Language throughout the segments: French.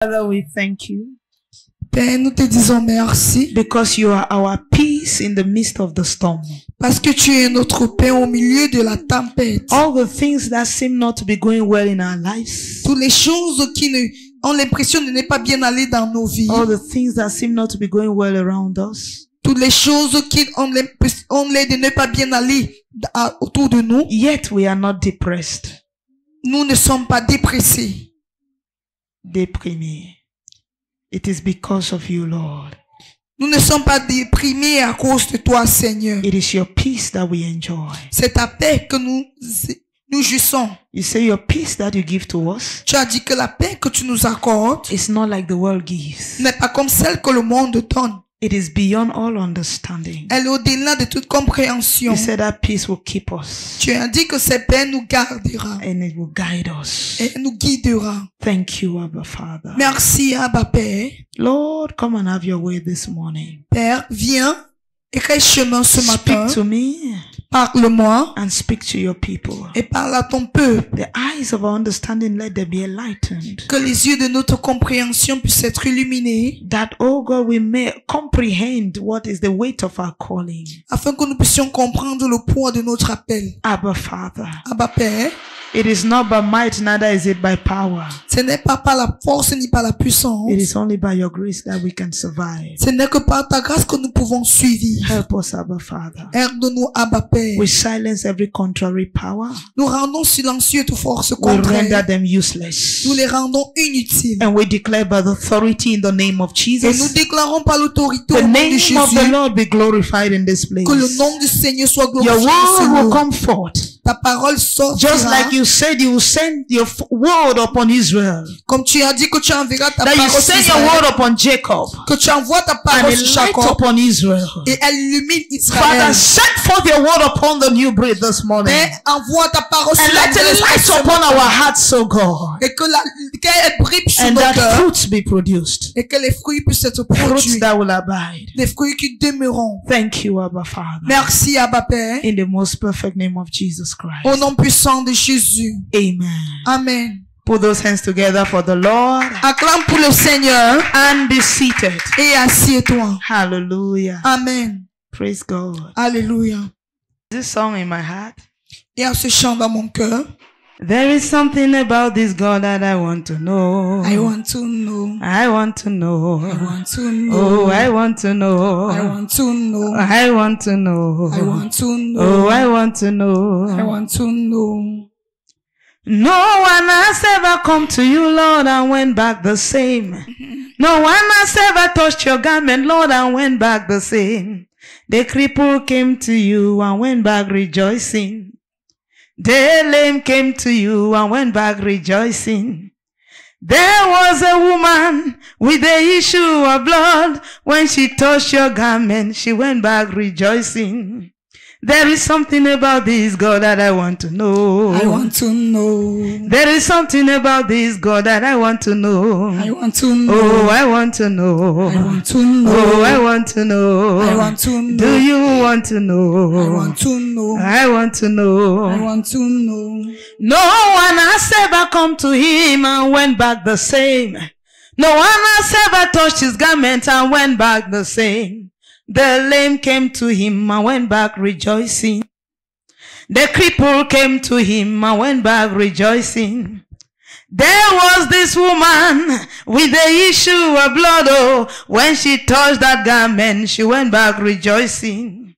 Father, we thank you. Père, nous te disons merci. Because you are our peace in the midst of the storm. Parce que tu es notre paix au milieu de la tempête. All the things that seem not to be going well in our lives. Toutes les choses qui ont l'impression de ne pas bien aller dans nos vies. All the things that seem not to be going well around us. Toutes les choses qui ont l'air de ne pas bien aller autour de nous. Yet we are not depressed. Nous ne sommes pas dépressés. Déprimés. It is because of you, Lord. Nous ne sommes pas déprimés à cause de toi, Seigneur. It is your peace that we enjoy. C'est ta paix que nous jouissons. You say your peace that you give to us. Tu as dit que la paix que tu nous accordes It's not like the world gives. n'est pas comme celle que le monde donne. It is beyond all understanding. Elle est au-delà de toute compréhension. You said that peace will keep us. Tu as dit que cette paix nous gardera. And it will guide us. Et nous guidera. Thank you, Abba Father. Merci, Abba Père. Lord, come and have your way this morning. Père, viens et crée chemin ce matin. Speak to me. Parle-moi. And speak to your people. Et parle à ton peuple. The eyes of our understanding, let them be enlightened. Que les yeux de notre compréhension puissent être illuminés. That, oh God, we may comprehend what is the weight of our calling. Afin que nous puissions comprendre le poids de notre appel. Abba Father. Abba Père. It is not by might, neither is it by power. Ce n'est pas par la force ni par la puissance. It is only by your grace that we can survive. Ce n'est que par ta grâce que nous pouvons suivre. Help us, Abba Father. Aide-nous, Abba Père. We silence every contrary power. Nous rendons silencieux toute force We contraire. render them useless. Nous les rendons inutiles. And we declare by the authority in the name of Jesus. Et nous déclarons par l'autorité The au nom de name Jésus. of the Lord be glorified in this place. Que le nom du Seigneur soit glorifié. Your dans ce word will lieu. come forth. Ta parole sortira. Just like you said you will send your word upon Israel. Comme tu as dit que tu enverras ta That you parole sur send your Israël. word upon Jacob. Que tu envoies ta And parole it sur light Jacob. upon Israel. Et elle illumine Father, Israël. send forth your word upon the new breed this morning. Mais envoie ta parole sur And la let it light terre. upon our hearts, O God. Et qu'elle brille sur And nos that cœurs. fruits be produced. Et que les fruits puissent être Fruits produits. that will abide. Des fruits qui demeureront. Thank you, Abba Father. Merci, Abba Père. In the most perfect name of Jesus Christ. Au nom puissant de Jésus. Amen. Amen. Put those hands together for the Lord Acclame pour le Seigneur. and be seated. Et assieds-toi. Hallelujah. Amen. Praise God. Alléluia. This song in my heart. Il y a ce chant dans mon cœur. There is something about this God that I want to know. I want to know. I want to know. I want to know. Oh, I want to know. I want to know. I want to know. I want to know. Oh, I want to know. I want to know. No one has ever come to you, Lord, and went back the same. No one has ever touched your garment, Lord, and went back the same. The cripple came to you and went back rejoicing. The lame came to you and went back rejoicing. There was a woman with the issue of blood. When she touched your garment, she went back rejoicing. There is something about this God that I want to know. I want to know. There is something about this God that I want to know. I want to know. Oh, I want to know. I want to know. Oh, I want to know. I want to know. Do you want to know? I want to know. I want to know. I want to know. No one has ever come to him and went back the same. No one has ever touched his garment and went back the same. The lame came to him and went back rejoicing. The cripple came to him and went back rejoicing. There was this woman with the issue of blood. Oh, when she touched that garment, she went back rejoicing.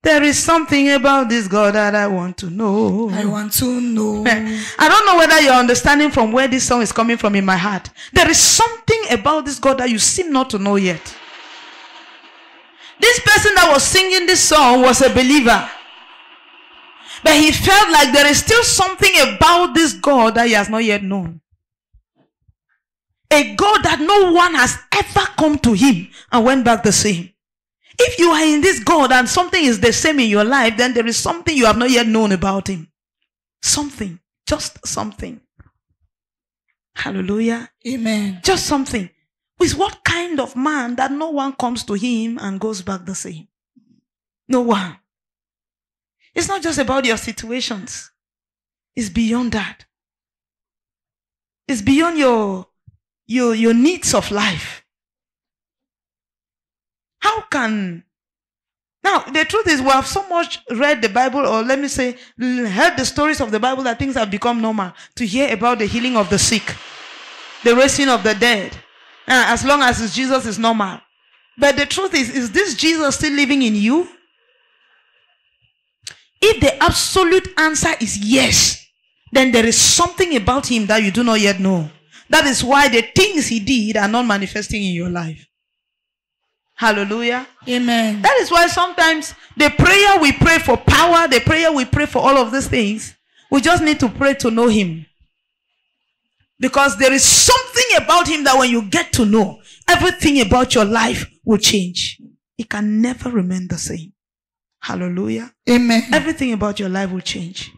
There is something about this God that I want to know. I want to know. I don't know whether you're understanding from where this song is coming from in my heart. There is something about this God that you seem not to know yet. This person that was singing this song was a believer. But he felt like there is still something about this God that he has not yet known. A God that no one has ever come to him and went back the same. If you are in this God and something is the same in your life, then there is something you have not yet known about him. Something. Just something. Hallelujah. Amen. Just something. With what kind of man that no one comes to him and goes back the same? No one. It's not just about your situations. It's beyond that. It's beyond your your needs of life. How can... Now, the truth is, we have so much read the Bible, or let me say, heard the stories of the Bible, that things have become normal. To hear about the healing of the sick, the raising of the dead. As long as it's Jesus, is normal. But the truth is this Jesus still living in you? If the absolute answer is yes, then there is something about him that you do not yet know. That is why the things he did are not manifesting in your life. Hallelujah. Amen. That is why sometimes the prayer we pray for power, the prayer we pray for all of these things, we just need to pray to know him. Because there is something about him that when you get to know, everything about your life will change. It can never remain the same. Hallelujah. Amen. Everything about your life will change.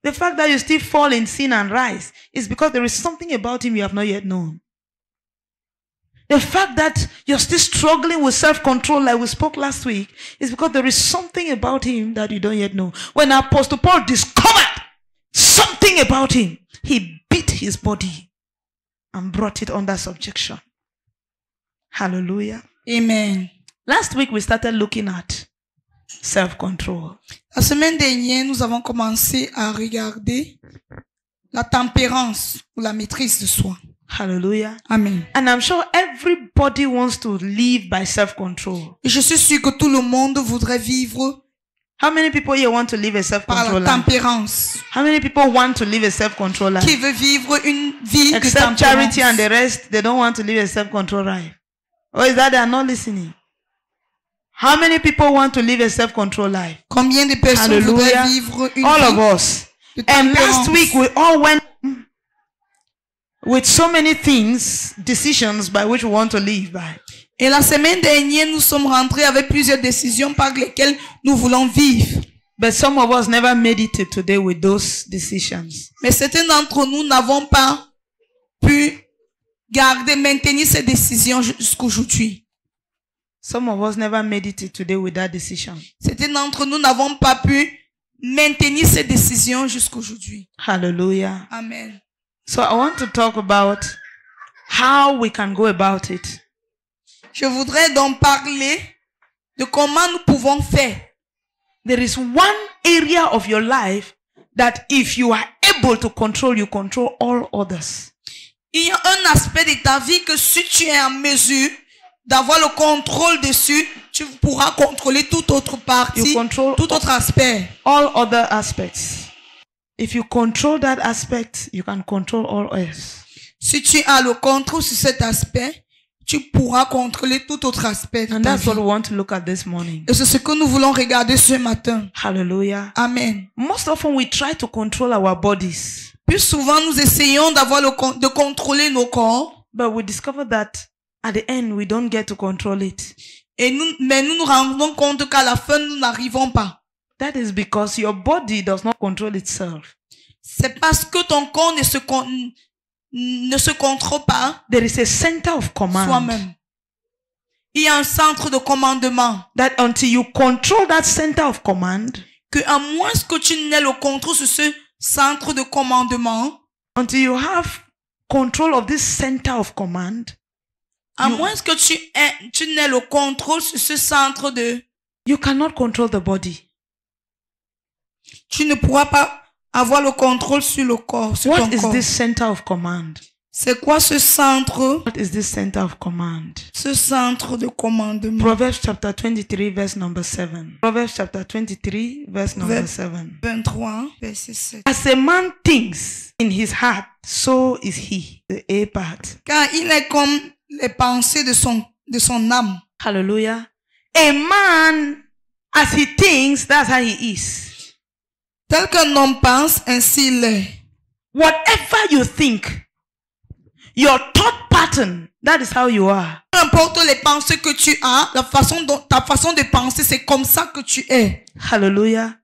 The fact that you still fall in sin and rise is because there is something about him you have not yet known. The fact that you're still struggling with self-control like we spoke last week is because there is something about him that you don't yet know. When Apostle Paul discovered something about him, he beat his body and brought it under subjection. Hallelujah. Amen. Last week we started looking at self-control. La semaine dernière, nous avons commencé à regarder la tempérance ou la maîtrise de soi. Hallelujah. Amen. And I'm sure everybody wants to live by self-control. Et je suis sûr que tout le monde voudrait vivre How many people here want to live a par self-control la life? tempérance. How many people want to live a self-control life? Qui veut vivre une vie de Except tempérance. Charity and the rest, they don't want to live a self-control life. Or is that they are not listening? How many people want to live a self-control life? Combien de personnes Hallelujah. voudraient vivre une All of vie us. de And tempérance? last week we all went with so many things, decisions by which we want to live by. Et la semaine dernière, nous sommes rentrés avec plusieurs décisions par lesquelles nous voulons vivre. But some of us never made it to today with those decisions. Mais certains d'entre nous n'avons pas pu maintenir ces décisions jusqu'aujourd'hui. Some of us never made it to today with that decision. Certains d'entre nous n'avons pas pu maintenir ces décisions jusqu'aujourd'hui. Hallelujah. Amen. So I want to talk about how we can go about it. Je voudrais donc parler de comment nous pouvons faire. There is one area of your life that if you are able to control, you control all others. Il y a un aspect de ta vie que si tu es en mesure d'avoir le contrôle dessus, tu pourras contrôler toute autre partie, You control tout autre aspect. all other aspects. If you control that aspect, you can control all else. Si tu as le contrôle sur cet aspect, tu pourras contrôler tout autre aspect de And ta that's vie. what we want to look at this morning. Et c'est ce que nous voulons regarder ce matin. Hallelujah. Amen. Most often we try to control our bodies, Plus souvent, nous essayons de contrôler nos corps. but we discover that at the end we don't get to control it. Mais nous nous rendons compte qu'à la fin, nous n'arrivons pas. That is because your body does not control itself. C'est parce que ton corps ne se contrôle pas There is a center of command soi-même. Il y a un centre de commandement. that until you control that center of command, Que à moins que tu n'aies le contrôle sur ce centre de commandement, until you have control of this center of command, à moins que tu n'aies le contrôle sur ce centre de... you cannot control the body. Tu ne pourras pas avoir le contrôle sur le corps, sur What ton is corps. this center of command? C'est quoi ce centre? What is this center of command? Ce centre de commandement. Proverbs chapter 23 verse number 7. Proverbs chapter 23 verse number 7. 23, verset 7. As a man thinks in his heart, so is he. The A part. Car il est comme les pensées de son âme. Hallelujah. A man, as he thinks, that's how he is. Tel qu'un homme pense, ainsi il est. Whatever you think, your thought pattern, that is how you are. Peu importe les pensées que tu as, ta façon de penser, c'est comme ça que tu es. Hallelujah.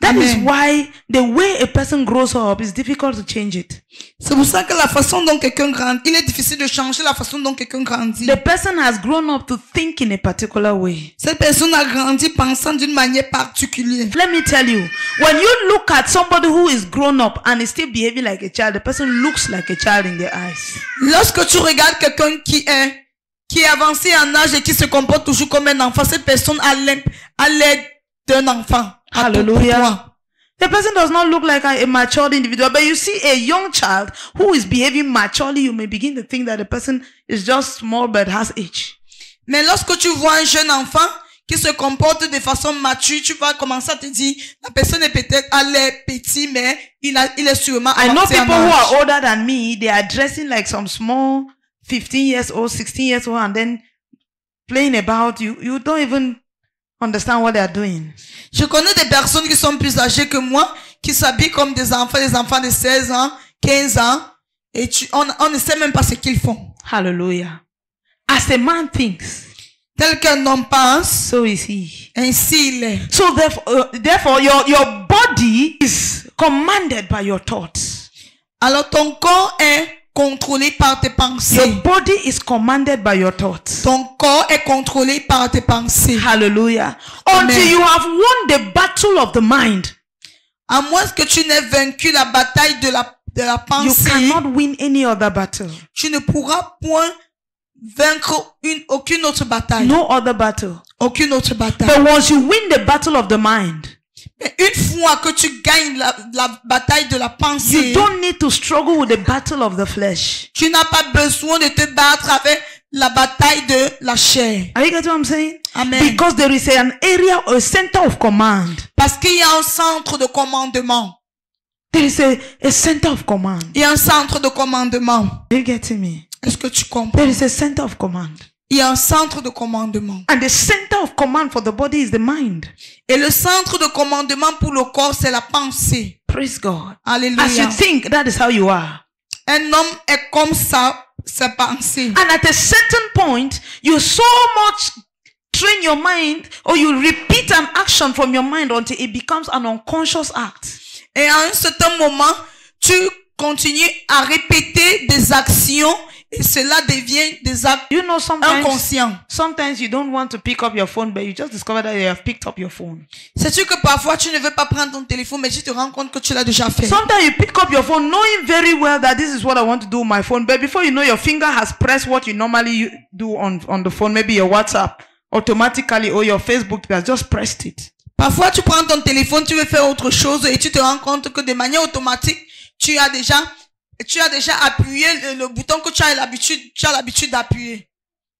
That is Amen. why the way a person grows up is difficult to change it. C'est pour ça que la façon dont quelqu'un grandit, il est difficile de changer la façon dont quelqu'un grandit. The person has grown up to think in a particular way. Cette personne a grandi pensant d'une manière particulière. Let me tell you, when you look at somebody who is grown up and is still behaving like a child, the person looks like a child in their eyes. Lorsque tu regardes quelqu'un qui est avancé en âge et qui se comporte toujours comme un enfant, cette personne a l'air d'un enfant. Hallelujah. The person does not look like a matured individual, but you see a young child who is behaving maturely, you may begin to think that the person is just small but has age. Mais lorsque tu vois un jeune enfant qui se comporte de façon mature, tu vas commencer à te dire, la personne est peut-être à l'air petit, mais il est sûrement I know avancé en people who âge. are older than me, they are dressing like some small 15 years old, 16 years old, and then playing about. You don't even understand what they are doing. Je connais des personnes qui sont plus âgées que moi, qui s'habillent comme des enfants de 16 ans, 15 ans, et on ne sait même pas ce qu'ils font. Hallelujah. As a man thinks, Tel qu'un homme pense, so is he. ainsi il est. So therefore your body is commanded by your thoughts. Alors ton corps est contrôlé par tes pensées. Your body is commanded by your thoughts. Ton corps est contrôlé par tes pensées. Hallelujah. Amen. Until you have won the battle of the mind, À moins que tu n'aies vaincu la bataille de la you pensée, cannot win any other battle. tu ne pourras point vaincre aucune autre bataille. No other battle. Aucune autre bataille. But once you win the battle of the mind, Mais une fois que tu gagnes la bataille de la pensée, you don't need to struggle with the battle of the flesh. tu n'as pas besoin de te battre avec la bataille de la chair. Are you getting what I'm saying? Amen. Because there is an area, a center of command. Parce qu'il y a un centre de commandement. There is a center of command. Il y a un centre de commandement. Are you getting me? Est-ce que tu comprends? There is a center of command. Il y a un centre de commandement. And the center of command for the body is the mind. Et le centre de commandement pour le corps, c'est la pensée. Praise God. Alléluia. As you think, that is how you are. Un homme est comme ça, sa pensée. And at a certain point, you so much train your mind, or you repeat an action from your mind until it becomes an unconscious act. Et à un certain moment, tu continues à répéter des actions et cela devient des actes You know, inconscients. sometimes you don't want to pick up your phone, but you just discover that you have picked up your phone. Sais-tu que parfois tu ne veux pas prendre ton téléphone, mais tu te rends compte que tu l'as déjà fait. Sometimes you pick up your phone knowing very well that this is what I want to do on my phone, but before you know, your finger has pressed what you normally do on the phone, maybe your WhatsApp, automatically, or your Facebook, you have just pressed it. Parfois tu prends ton téléphone, tu veux faire autre chose et tu te rends compte que de manière automatique, tu as déjà appuyé le bouton que tu as l'habitude d'appuyer.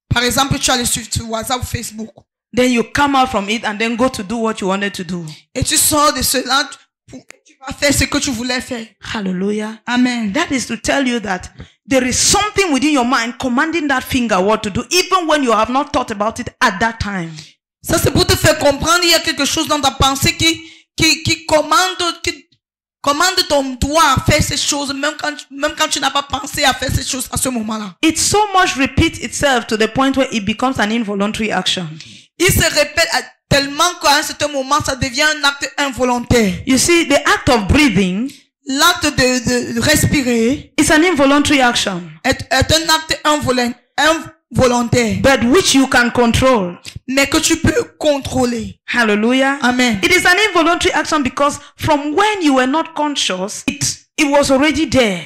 Par exemple, tu as le sur WhatsApp ou Facebook. Then you come out from it and then go to do what you wanted to do. Et tu sors de cela, tu vas faire ce que tu voulais faire. Hallelujah. Amen. That is to tell you that there is something within your mind commanding that finger what to do, even when you have not thought about it at that time. Ça, c'est pour te faire comprendre, il y a quelque chose dans ta pensée qui commande ton doigt à faire ces choses, même quand tu n'as pas pensé à faire ces choses à ce moment-là. It so much repeats itself to the point where it becomes an involuntary action. Il se répète tellement qu'à un certain moment, ça devient un acte involontaire. You see, the act of breathing L'acte de respirer is an involuntary action, est un acte involontaire, but which you can control. mais que tu peux contrôler. Hallelujah. Amen. It is an involuntary action because from when you were not conscious, it was already there.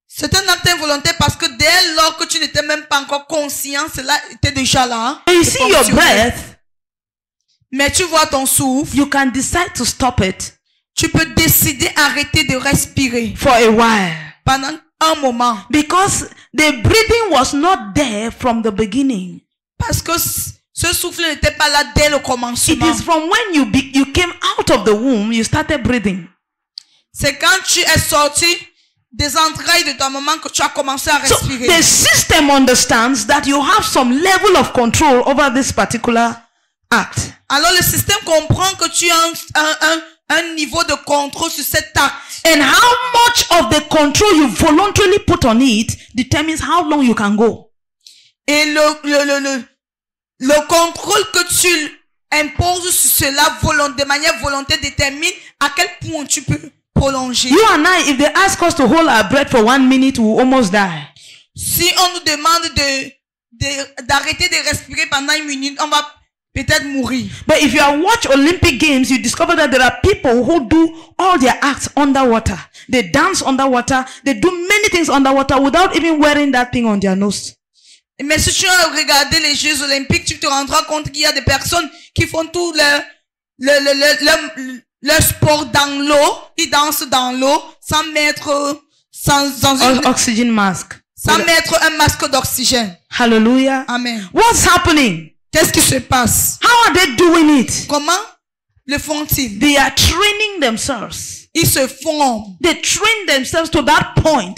C'est un acte involontaire parce que dès lors que tu n'étais même pas encore conscient, cela était déjà là. And you see your breath, Mais tu vois ton souffle, you can decide to stop it tu peux décider d'arrêter de respirer for a while. pendant un moment. Because the breathing was not there from the beginning. Parce que ce souffle n'était pas là dès le It commencement. is from when you came out of the womb, you started breathing. C'est quand tu es sorti des entrailles de ta maman que tu as commencé à So respirer. the system understands that you have some level of control over this particular act. Alors le système comprend que tu as un niveau de contrôle sur cet acte. And how much of the control you voluntarily put on it determines how long you can go. Et le contrôle que tu impose sur cela de manière volontaire, détermine à quel point tu peux prolonger. You and I, if they ask us to hold our breath for 1 minute, we'll almost die. Si on nous demande d'arrêter de respirer pendant 1 minute, on va peut-être mourir. But if you watch Olympic Games, you discover that there are people who do all their acts underwater. They dance underwater. They do many things underwater without even wearing that thing on their nose. Mais si tu as regardé les Jeux Olympiques, tu te rendras compte qu'il y a des personnes qui font tout leur sport dans l'eau. Ils dansent dans l'eau sans mettre, oxygen mask. Sans mettre un masque d'oxygène. Hallelujah. Amen. What's happening? Qu'est-ce qui se passe? How are they doing it? Comment le font-ils? They are training themselves. Ils se forment. They train themselves to that point.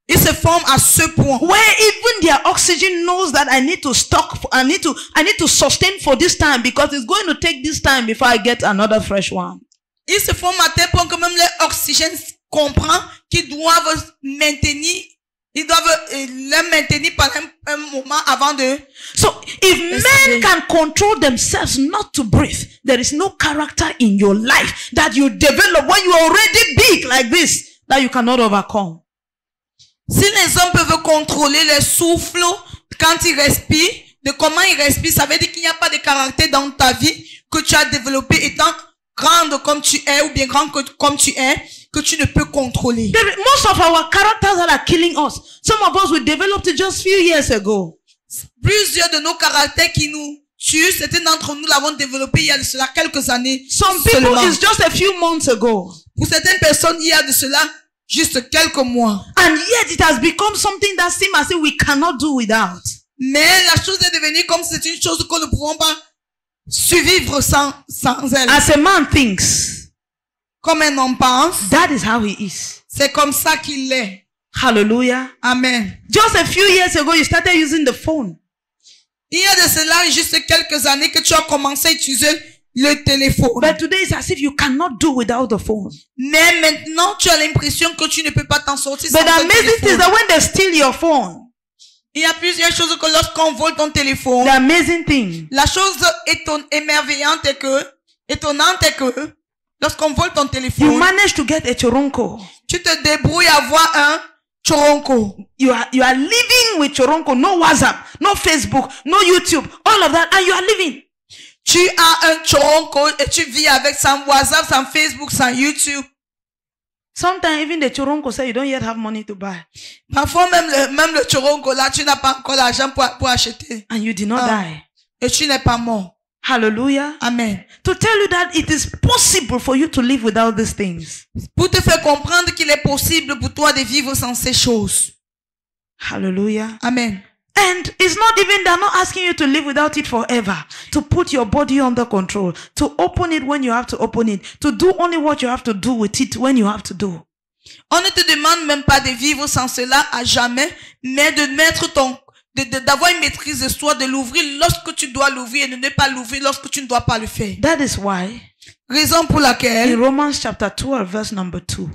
Ils se forment à ce point. Where even their oxygen knows that I need to stock, I need to sustain for this time because it's going to take this time before I get another fresh one. Ils se forment à tel point que même leur oxygène comprend qu'ils doivent maintenir. Ils doivent le maintenir pendant un moment avant de... So, if men can control themselves not to breathe, there is no character in your life that you develop when you are already big like this that you cannot overcome. Si les hommes peuvent contrôler le souffle quand ils respirent, de comment ils respirent, ça veut dire qu'il n'y a pas de caractère dans ta vie que tu as développé étant grande comme tu es ou bien grand comme tu es, que tu ne peux contrôler. Most of our characters that are killing us, some of us we developed it just few years ago. Plusieurs de nos caractères qui nous tuent, certains d'entre nous l'avons développé il y a de cela quelques années. Some people seulement. it's just a few months ago. Pour certaines personnes, il y a de cela juste quelques mois. And yet it has become something that seems as if we cannot do without. Mais la chose est devenue comme si c'est une chose que nous ne pouvons pas survivre sans elle. As a man thinks, comme un homme pense, that is how he is. C'est comme ça qu'il est. Hallelujah. Amen. Just a few years ago, you started using the phone. Il y a de cela juste quelques années que tu as commencé à utiliser le téléphone. But today it's as if you cannot do without the phone. Mais maintenant, tu as l'impression que tu ne peux pas t'en sortir sans But the ton amazing thing is téléphone. that when they steal your phone, Il y a plusieurs choses que lorsqu'on vole ton téléphone, the amazing thing, la chose émerveillante est étonnante est que, lorsqu'on vole ton you téléphone, manage to get a choronko. tu te débrouilles à avoir un choronko. You are living with choronko, no WhatsApp, no Facebook, no YouTube, all of that, and you are living. Tu as un choronko et tu vis avec sans WhatsApp, sans Facebook, sans YouTube. Sometimes even the choronko say you don't yet have money to buy. Parfois même le choronko là, tu n'as pas encore l'argent pour acheter. And you did not die. Et tu n'es pas mort. Hallelujah. Amen. To tell you that it is possible for you to live without these things. Pour te faire comprendre qu'il est possible pour toi de vivre sans ces choses. Hallelujah. Amen. And it's not even, they're not asking you to live without it forever. To put your body under control. To open it when you have to open it. To do only what you have to do with it when you have to do. On ne te demande même pas de vivre sans cela à jamais, mais de mettre d'avoir une maîtrise de soi, de l'ouvrir lorsque tu dois l'ouvrir et de ne pas l'ouvrir lorsque tu ne dois pas le faire. That is why, Raison pour laquelle, in Romans chapter 12, verse number 2,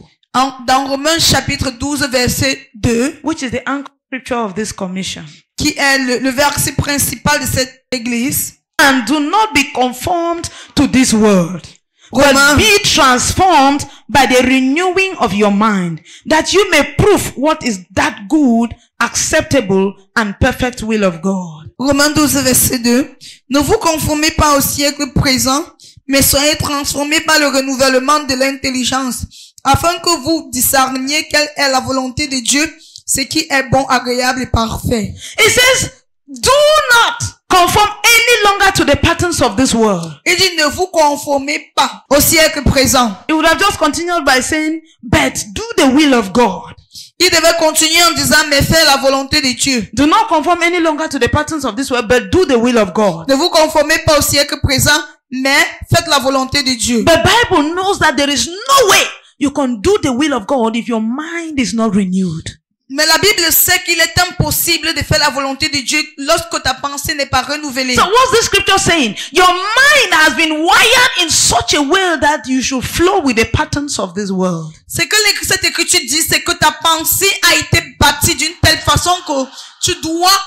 dans Romains chapitre 12, verset 2, which is the anchor scripture of this commission. qui est le verset principal de cette église. And do not be conformed to this world, Romains, but be transformed by the renewing of your mind, that you may prove what is that good, acceptable, and perfect will of God. Romains 12, verset 2. Ne vous conformez pas au siècle présent, mais soyez transformés par le renouvellement de l'intelligence, afin que vous discerniez quelle est la volonté de Dieu, ce qui est bon, agréable et parfait. It says, do not conform any longer to the patterns of this world. Il dit, ne vous conformez pas au siècle présent. It would have just continued by saying, but do the will of God. Il devait continuer en disant, mais fais la volonté de Dieu. Do not conform any longer to the patterns of this world, but do the will of God. Ne vous conformez pas au siècle présent, mais faites la volonté de Dieu. The Bible knows that there is no way you can do the will of God if your mind is not renewed. Mais la Bible sait qu'il est impossible de faire la volonté de Dieu lorsque ta pensée n'est pas renouvelée. So what's this scripture saying? Your mind has been wired in such a way that you should flow with the patterns of this world. Ce que cette écriture dit, c'est que ta pensée a été bâtie d'une telle façon que tu dois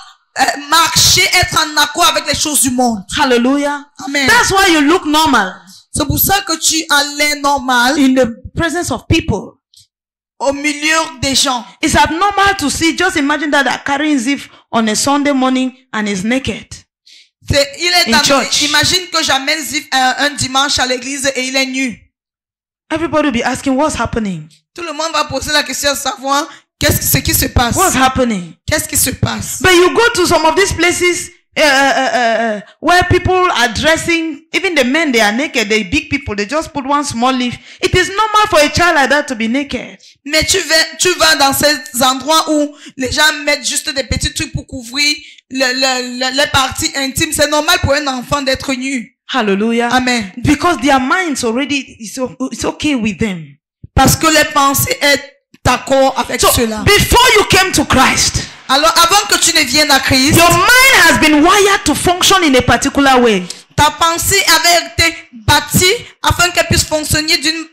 marcher, être en accord avec les choses du monde. Hallelujah. Amen. That's why you look normal C'est pour ça que tu as l'air normal in the presence of people. au milieu des gens. It's abnormal to see, just imagine that they're carrying Ziph on a Sunday morning and is naked. Imagine que j'amène Ziph un dimanche à l'église et il est nu. Everybody will be asking, what's happening? Tout le monde va poser la question de savoir ce qui se passe. What's happening? Qu'est-ce qui se passe? But you go to some of these places where people are dressing, even the men, they are naked, they big people, they just put one small leaf. It is normal for a child like that to be naked. Mais tu vas dans ces endroits où les gens mettent juste des petits trucs pour couvrir les parties intimes. C'est normal pour un enfant d'être nu. Hallelujah. Amen. Because their minds already, it's okay with them. Parce que les pensées est d'accord avec cela. Before you came to Christ, alors avant que tu ne viennes à Christ, your mind has been wired to function in a particular way. Ta pensée avait été bâtie afin qu'elle puisse fonctionner d'une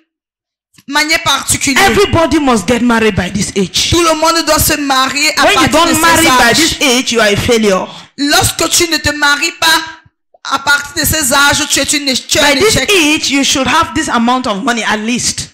manière particulière. Everybody must get married by this age. Tout le monde doit se marier à When you partir de don't marry ces by âges. this age, you are a failure. Lorsque tu ne te maries pas à partir de ces âges, tu es un By this échec. age, you should have this amount of money at least.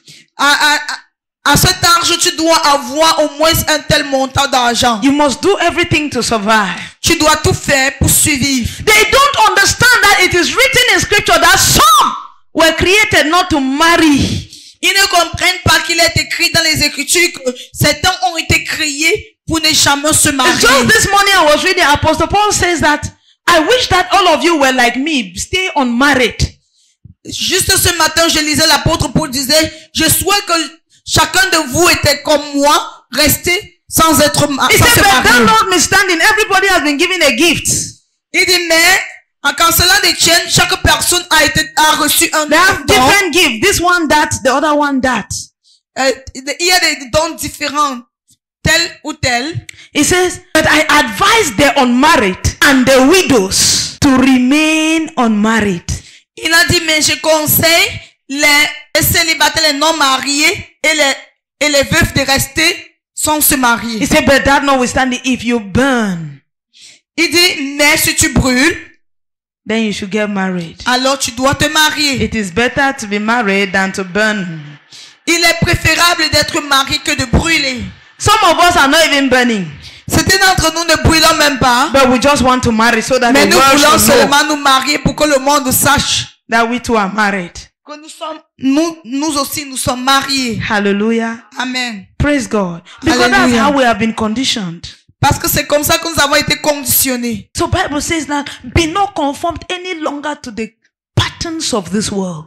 À cet âge, tu dois avoir au moins un tel montant d'argent. You must do everything to survive. Tu dois tout faire pour survivre. They don't understand that it is written in scripture that some were created not to marry. Ils ne comprennent pas qu'il est écrit dans les Écritures que certains ont été créés pour ne jamais se marier. Just this morning I was reading, Apostle Paul says that, I wish that all of you were like me, stay unmarried. Juste ce matin, je lisais l'apôtre Paul disait, je souhaite que chacun de vous était comme moi, resté sans être marié. He said, but that notwithstanding, everybody has been given a gift. Il dit, mais en cancellant des chaînes, chaque personne a reçu un They have don. different gifts. This one that, the other one that. Il y a des dons différents, tel ou tel. He says, but I advise the unmarried and the widows to remain unmarried. Il a dit, mais je conseille les célibataires, les non mariés et les veufs de rester sans se marier. He said, but that notwithstanding, if you burn, Il dit, mais si tu brûles, then you should get married. alors tu dois te marier. It is better to be married than to burn. Il est préférable d'être marié que de brûler. Some of us are not even burning, Certains d'entre nous ne brûlons même pas. but we just want to marry so that Mais the nous world voulons should know seulement nous marier pour que le monde sache that we too are married. que nous aussi nous sommes mariés. Hallelujah. Amen. Praise God. Because that's Hallelujah. how we have been conditioned. Parce que c'est comme ça que nous avons été conditionnés. So Bible says that be not conformed any longer to the patterns of this world,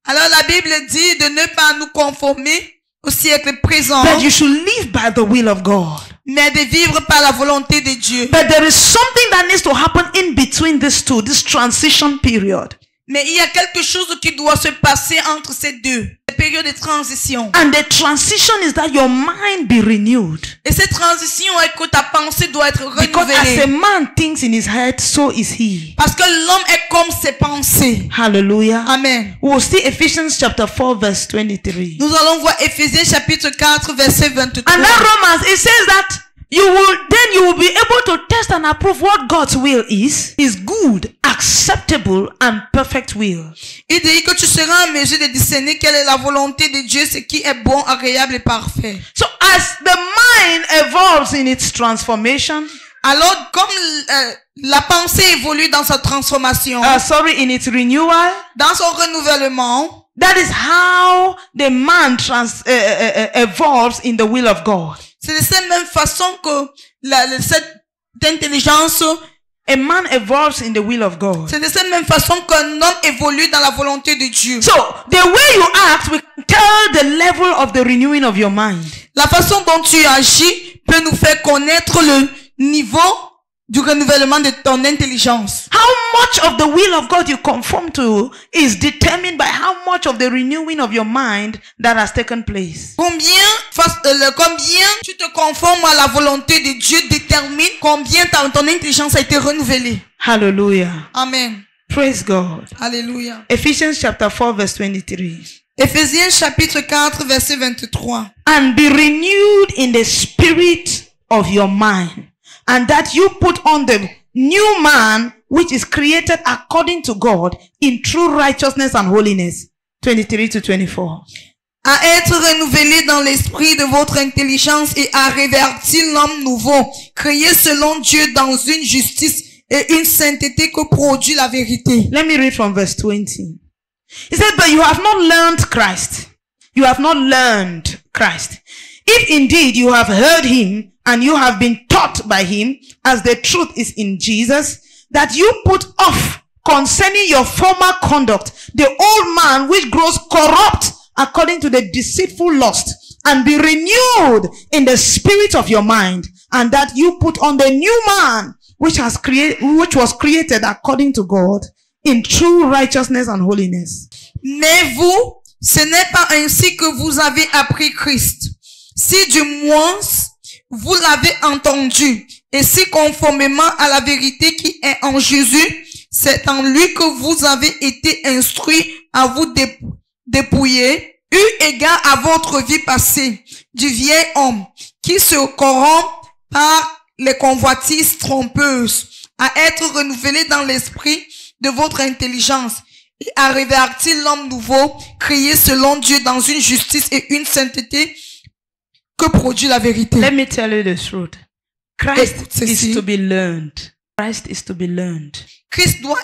Alors la Bible dit de ne pas nous conformer au siècle présent, but you should live by the will of God. mais de vivre par la volonté de Dieu. But there is something that needs to happen in between these two, this transition period. Mais il y a quelque chose qui doit se passer entre ces deux, la période de transition. And the transition is that your mind be renewed. Et cette transition est que ta pensée doit être Because as a renouvelée. man thinks in his head, so is he. Parce que l'homme est comme ses pensées. Hallelujah. Amen. We will see Ephesians chapter 4 verse 23. Nous allons voir Éphésiens chapitre 4 verset 23. And that Romans, it says that you will be able to test and approve what God's will is good, acceptable, and perfect will. Il dit que tu seras en mesure de discerner quelle est la volonté de Dieu, ce qui est bon, agréable et parfait. So as the mind evolves in its transformation, Alors, comme la pensée évolue dans sa transformation, in its renewal, dans son renouvellement, that is how the man evolves in the will of God. c'est de cette même façon que cette intelligence, A man evolves in the will of God. c'est de cette même façon qu'un homme évolue dans la volonté de Dieu. So the way you act will tell the level of the renewing of your mind. La façon dont tu agis peut nous faire connaître le niveau du renouvellement de ton intelligence. How much of the will of God you conform to is determined by how much of the renewing of your mind that has taken place. Combien tu te conformes à la volonté de Dieu détermine combien ton intelligence a été renouvelée. Hallelujah. Amen. Praise God. Alléluia. Ephesians chapter 4 verse 23. Éphésiens chapitre 4 verset 23. And be renewed in the spirit of your mind, and that you put on the new man, which is created according to God in true righteousness and holiness. 23 to 24. À être renouvelé dans l'esprit de votre intelligence et à révertir l'homme nouveau, créé selon Dieu dans une justice et une sainteté que produit la vérité. Let me read from verse 20. He said, but you have not learned Christ. You have not learned Christ. If indeed you have heard him and you have been taught by him, as the truth is in Jesus, that you put off concerning your former conduct the old man which grows corrupt according to the deceitful lust, and be renewed in the spirit of your mind, and that you put on the new man which was created according to God in true righteousness and holiness. Mais vous, ce n'est pas ainsi que vous avez appris Christ. Si du moins vous l'avez entendu, et si conformément à la vérité qui est en Jésus, c'est en lui que vous avez été instruits à vous dépouiller, eu égard à votre vie passée, du vieil homme, qui se corrompt par les convoitises trompeuses, à être renouvelé dans l'esprit de votre intelligence, et à révertir l'homme nouveau, créé selon Dieu dans une justice et une sainteté que produit la vérité. Let me tell you the truth. Christ is to be learned. Christ is to be learned. Christ doit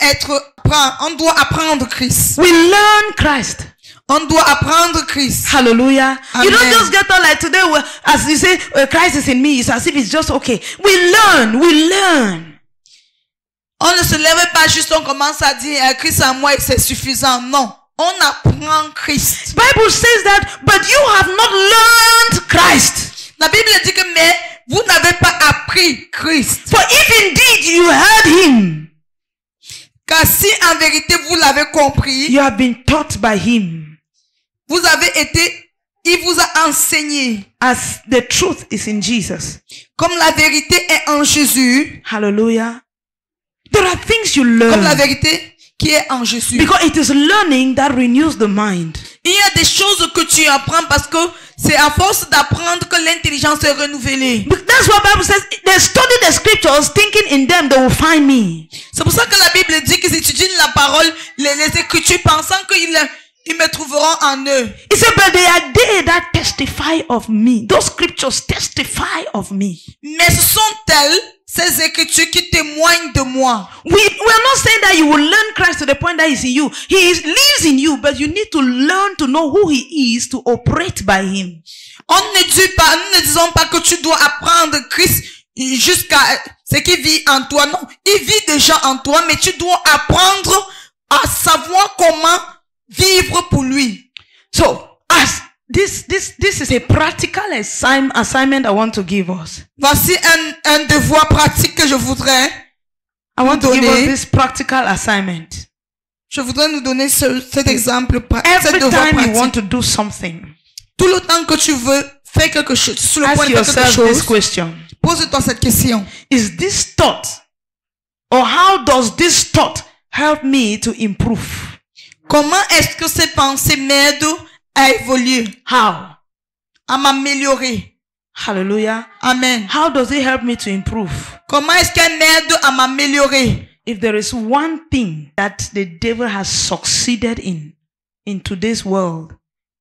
on doit apprendre Christ. We learn Christ. On doit apprendre Christ. Hallelujah. Amen. You don't just get on like today, as you say, Christ is in me. It's as if it's just okay. We learn. On ne se lève pas juste, on commence à dire, Christ en moi, c'est suffisant. Non. On apprend Christ. Bible says that, but you have not learned Christ. La Bible dit que, mais vous n'avez pas appris Christ. For if indeed you heard him, car si en vérité vous l'avez compris, you have been taught by him. Vous avez été, il vous a enseigné. As the truth is in Jesus. Comme la vérité est en Jésus. Hallelujah. There are things you learn. Comme la vérité qui est en Jésus. Because it is learning that renews the mind. Il y a des choses que tu apprends parce que c'est à force d'apprendre que l'intelligence est renouvelée. But that's what the Bible says. They study the scriptures, thinking in them they will find me. C'est pour ça que la Bible dit qu'ils étudient la parole, les écritures, pensant qu'ils me trouveront en eux. It said, but they are they that testify of me. Those scriptures testify of me. Mais ce sont elles, ces écritures, qui témoignent de moi. We are not saying that you will learn Christ to the point that he's in you. He lives in you, but you need to learn to know who he is to operate by him. Nous ne disons pas que tu dois apprendre Christ jusqu'à ce qu'il vit en toi. Non, il vit déjà en toi, mais tu dois apprendre à savoir comment vivre pour lui. So, as this is a practical assignment I want to give us. Voici un devoir pratique que je voudrais I want to give us this practical assignment. Je voudrais nous donner cet exemple. Every time you want to do something, tout le temps que tu veux faire quelque chose, sur le point de faire quelque chose, this question. Pose-toi cette question. Is this thought, or how does this thought help me to improve? Comment est-ce que ces pensées m'aident à évoluer? How? À m'améliorer. Hallelujah. Amen. How does it help me to improve? Comment est-ce qu'elle m'aide à m'améliorer? If there is one thing that the devil has succeeded in today's world,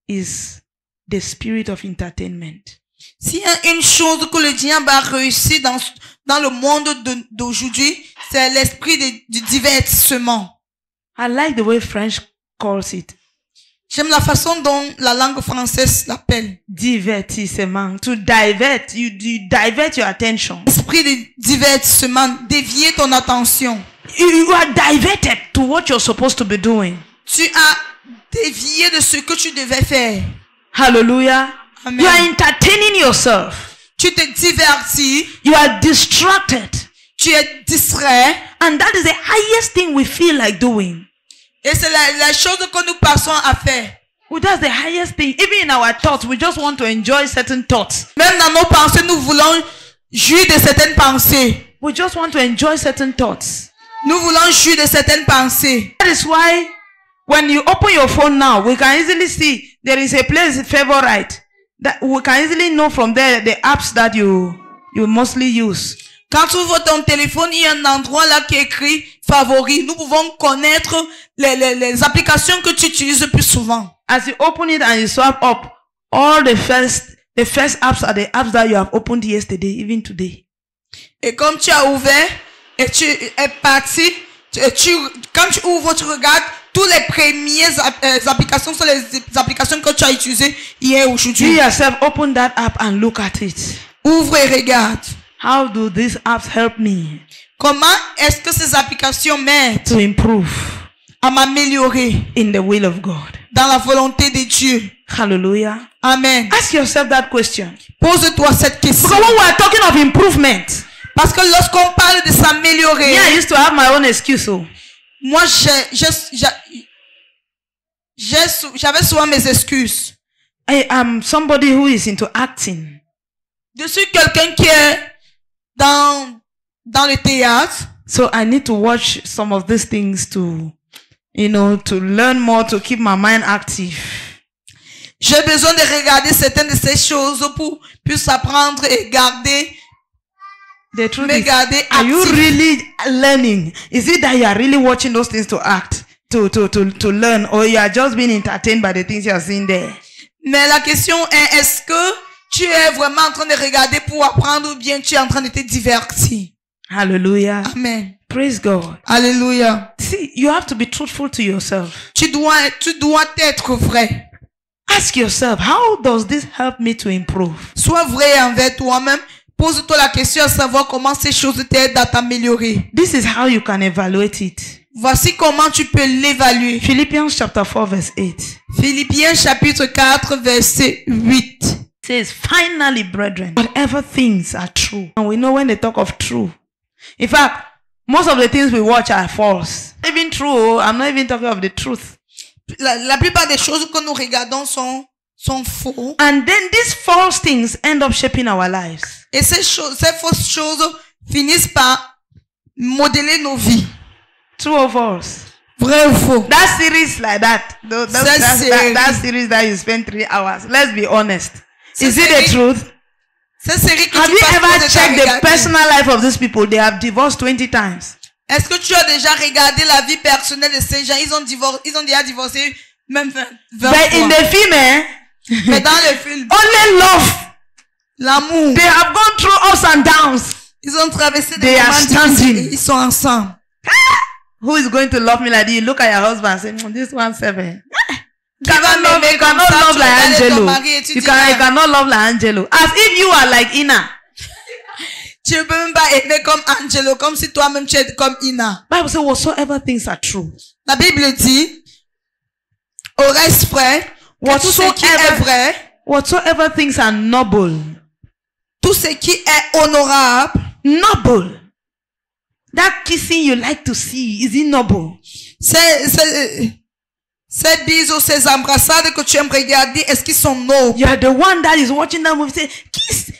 is the spirit of entertainment. S'il y a une chose que le diable a réussi dans le monde d'aujourd'hui, c'est l'esprit du divertissement. I like the way French calls it. J'aime la façon dont la langue française l'appelle. Divertissement. To divert. You divert your attention. Esprit de divertissement. Dévier ton attention. You are diverted to what you're supposed to be doing. Tu as dévié de ce que tu devais faire. Hallelujah. Amen. You are entertaining yourself. Tu te divertis. You are distracted. Tu es distrait. And that is the highest thing we feel like doing. Et c'est la chose que nous passons à faire. Well, that's the highest thing. Even in our thoughts, we just want to enjoy certain thoughts. Même dans nos pensées, nous voulons jouir de certaines pensées. We just want to enjoy certain thoughts. Nous voulons jouir de certaines pensées. That is why when you open your phone now, we can easily see there is a place favorite. That we can easily know from there the apps that you mostly use. Quand tu ouvres ton téléphone, il y a un endroit là qui est écrit favoris. Nous pouvons connaître les applications que tu utilises le plus souvent. As you open it and you swipe up, all the first apps are the apps that you have opened yesterday, even today. Et comme tu as ouvert et tu es parti, quand tu ouvres, tu regardes, tous les premières applications sont les applications que tu as utilisées hier, aujourd'hui. You yourself open that app and look at it. Ouvre et regarde. How do these apps help me? Comment est-ce que ces applications m'aident to improve à m'améliorer in the will of God? Dans la volonté de Dieu. Hallelujah. Amen. Ask yourself that question. Pose-toi cette question. Because when we are talking of improvement, parce que lorsqu'on parle de s'améliorer, I used to have my own excuse. So. Moi, j'avais souvent mes excuses. I am somebody who is into acting. Je suis quelqu'un qui est dans le théâtre. So I need to watch some of these things to, to learn more, to keep my mind active. J'ai besoin de regarder certaines de ces choses pour plus apprendre et garder. The truth is, are you really learning? Is it that you are really watching those things to act, to learn, or you are just being entertained by the things you are seeing there? Mais la question est-ce que tu es vraiment en train de regarder pour apprendre ou bien tu es en train de te divertir? Hallelujah. Amen. Praise God. Hallelujah. See, you have to be truthful to yourself. Tu dois être vrai. Ask yourself, how does this help me to improve? Sois vrai envers toi-même. Pose-toi la question à savoir comment ces choses t'aident à t'améliorer. This is how you can evaluate it. Voici comment tu peux l'évaluer. Philippians chapter 4 verse 8. Philippiens chapitre 4 verset 8. Says, finally, brethren, whatever things are true. And we know when they talk of true. In fact, most of the things we watch are false. Even true, I'm not even talking of the truth. La plupart des choses que nous regardons sont faux. And then these false things end up shaping our lives. Et ces fausses choses finissent par modeler nos vies. True or false? Vrai ou faux? That series like that. That series that you spend 3 hours. Let's be honest. Is it the truth? Have you ever checked the personal life of these people? They have divorced 20 times. Est-ce que tu as déjà regardé la vie personnelle de ces gens? Ils ont déjà divorcé même 20 fois. But in the film, mais dans le film, only love, l'amour. They have gone through ups and downs. Ils ont traversé des moments difficiles. Ils sont ensemble. Who is going to love me like this? You look at your husband and say, this one 7. You cannot love like Angelo. You cannot love like Angelo. As if you are like Ina. Tu ne peux même pas aimer comme Angelo, comme si toi-même tu es comme Ina. Bible says whatsoever things are true. La Bible dit, au reste frère, tout ce qui est vrai, whatsoever things are noble, tout ce qui est honorable, noble. That kissing you like to see, is it noble? Ces bisous, ces embrassades que tu aimes regarder, est-ce qu'ils sont nobles? You are the one that is watching that movie say, kiss.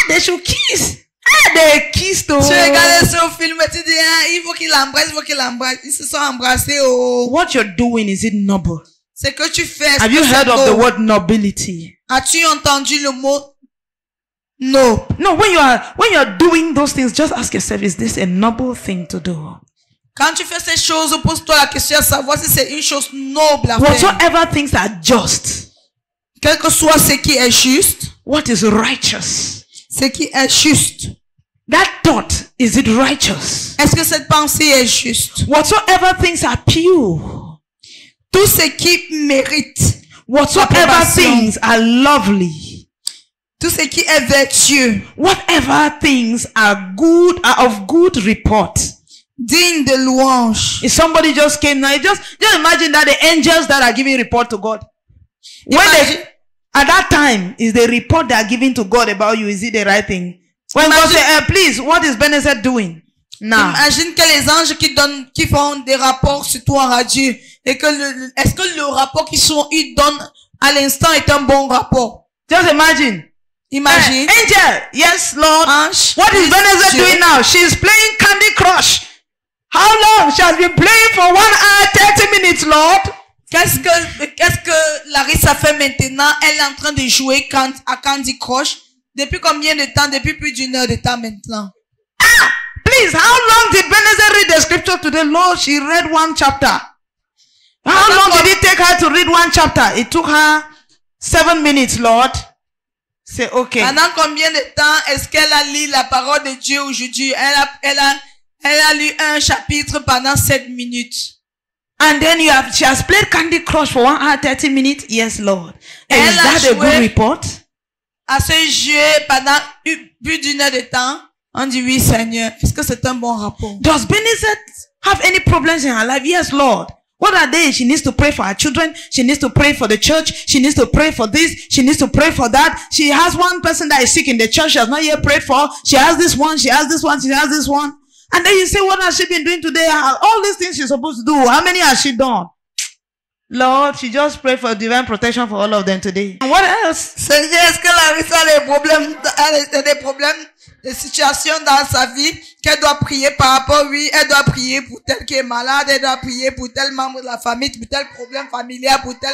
They should kiss. They kissed. Tu regardes ce film et tu dis, il faut qu'il l'embrasse, Ils se sont embrassés. What you're doing, is it noble? C'est que tu fais. Have you heard of the word nobility? As-tu entendu le mot noble? No, when you are doing those things, just ask yourself, is this a noble thing to do? Quand tu fais ces choses, pose-toi la question à savoir si c'est une chose noble à faire. Whatsoever things are just. Quel que soit ce qui est juste. What is righteous? Ce qui est juste. That thought, is it righteous? Est-ce que cette pensée est juste? Whatsoever things are pure. Tout ce qui mérite. Whatsoever things are lovely. Tout ce qui est vertueux. Whatever things are good, are of good report. Digne de louange. If somebody just came now, just imagine that the angels that are giving report to God. At that time, is the report they are giving to God about you, is it the right thing? When God say, please, what is Benezet doing? Now. Imagine que les anges qui font des rapports sur toi à Dieu, et que est-ce que le rapport ils donnent à l'instant est un bon rapport? Just imagine. Imagine. Angel, yes, Lord. Ange, what is Benezet doing now? She's playing Candy Crush. How long? She has been playing for 1 hour, 30 minutes, Lord. Qu'est-ce que Larissa fait maintenant? Elle est en train de jouer à Candy Crush. Depuis combien de temps? Depuis plus d'1 heure de temps maintenant. Please, how long did Ebenezer read the scripture today? Lord, she read one chapter. How long did it take her to read one chapter? It took her 7 minutes, Lord. Say, okay. Pendant combien de temps est-ce qu'elle a lu la parole de Dieu aujourd'hui? Elle a lu un chapitre pendant 7 minutes. And then she has played Candy Crush for 1 hour 30 minutes. Yes, Lord. And Elle is a that a good joué report? À ce jeu pendant plus d'une heure de temps. On dit oui, Seigneur. Est-ce que c'est un bon rapport? Does Ebenezer have any problems in her life? Yes, Lord. What are they? She needs to pray for her children. She needs to pray for the church. She needs to pray for this. She needs to pray for that. She has one person that is sick in the church. She has not yet prayed for. She has this one. She has this one. She has this one. And then you say, what has she been doing today? All these things she's supposed to do. How many has she done? Lord, she just prayed for divine protection for all of them today. And what else? Seigneur, est-ce qu'elle a réussi des problèmes, des situations dans sa vie qu'elle doit prier par rapport? Oui, elle doit prier pour tel qui est malade, elle doit prier pour tel membre de la famille, pour tel problème familial, pour tel.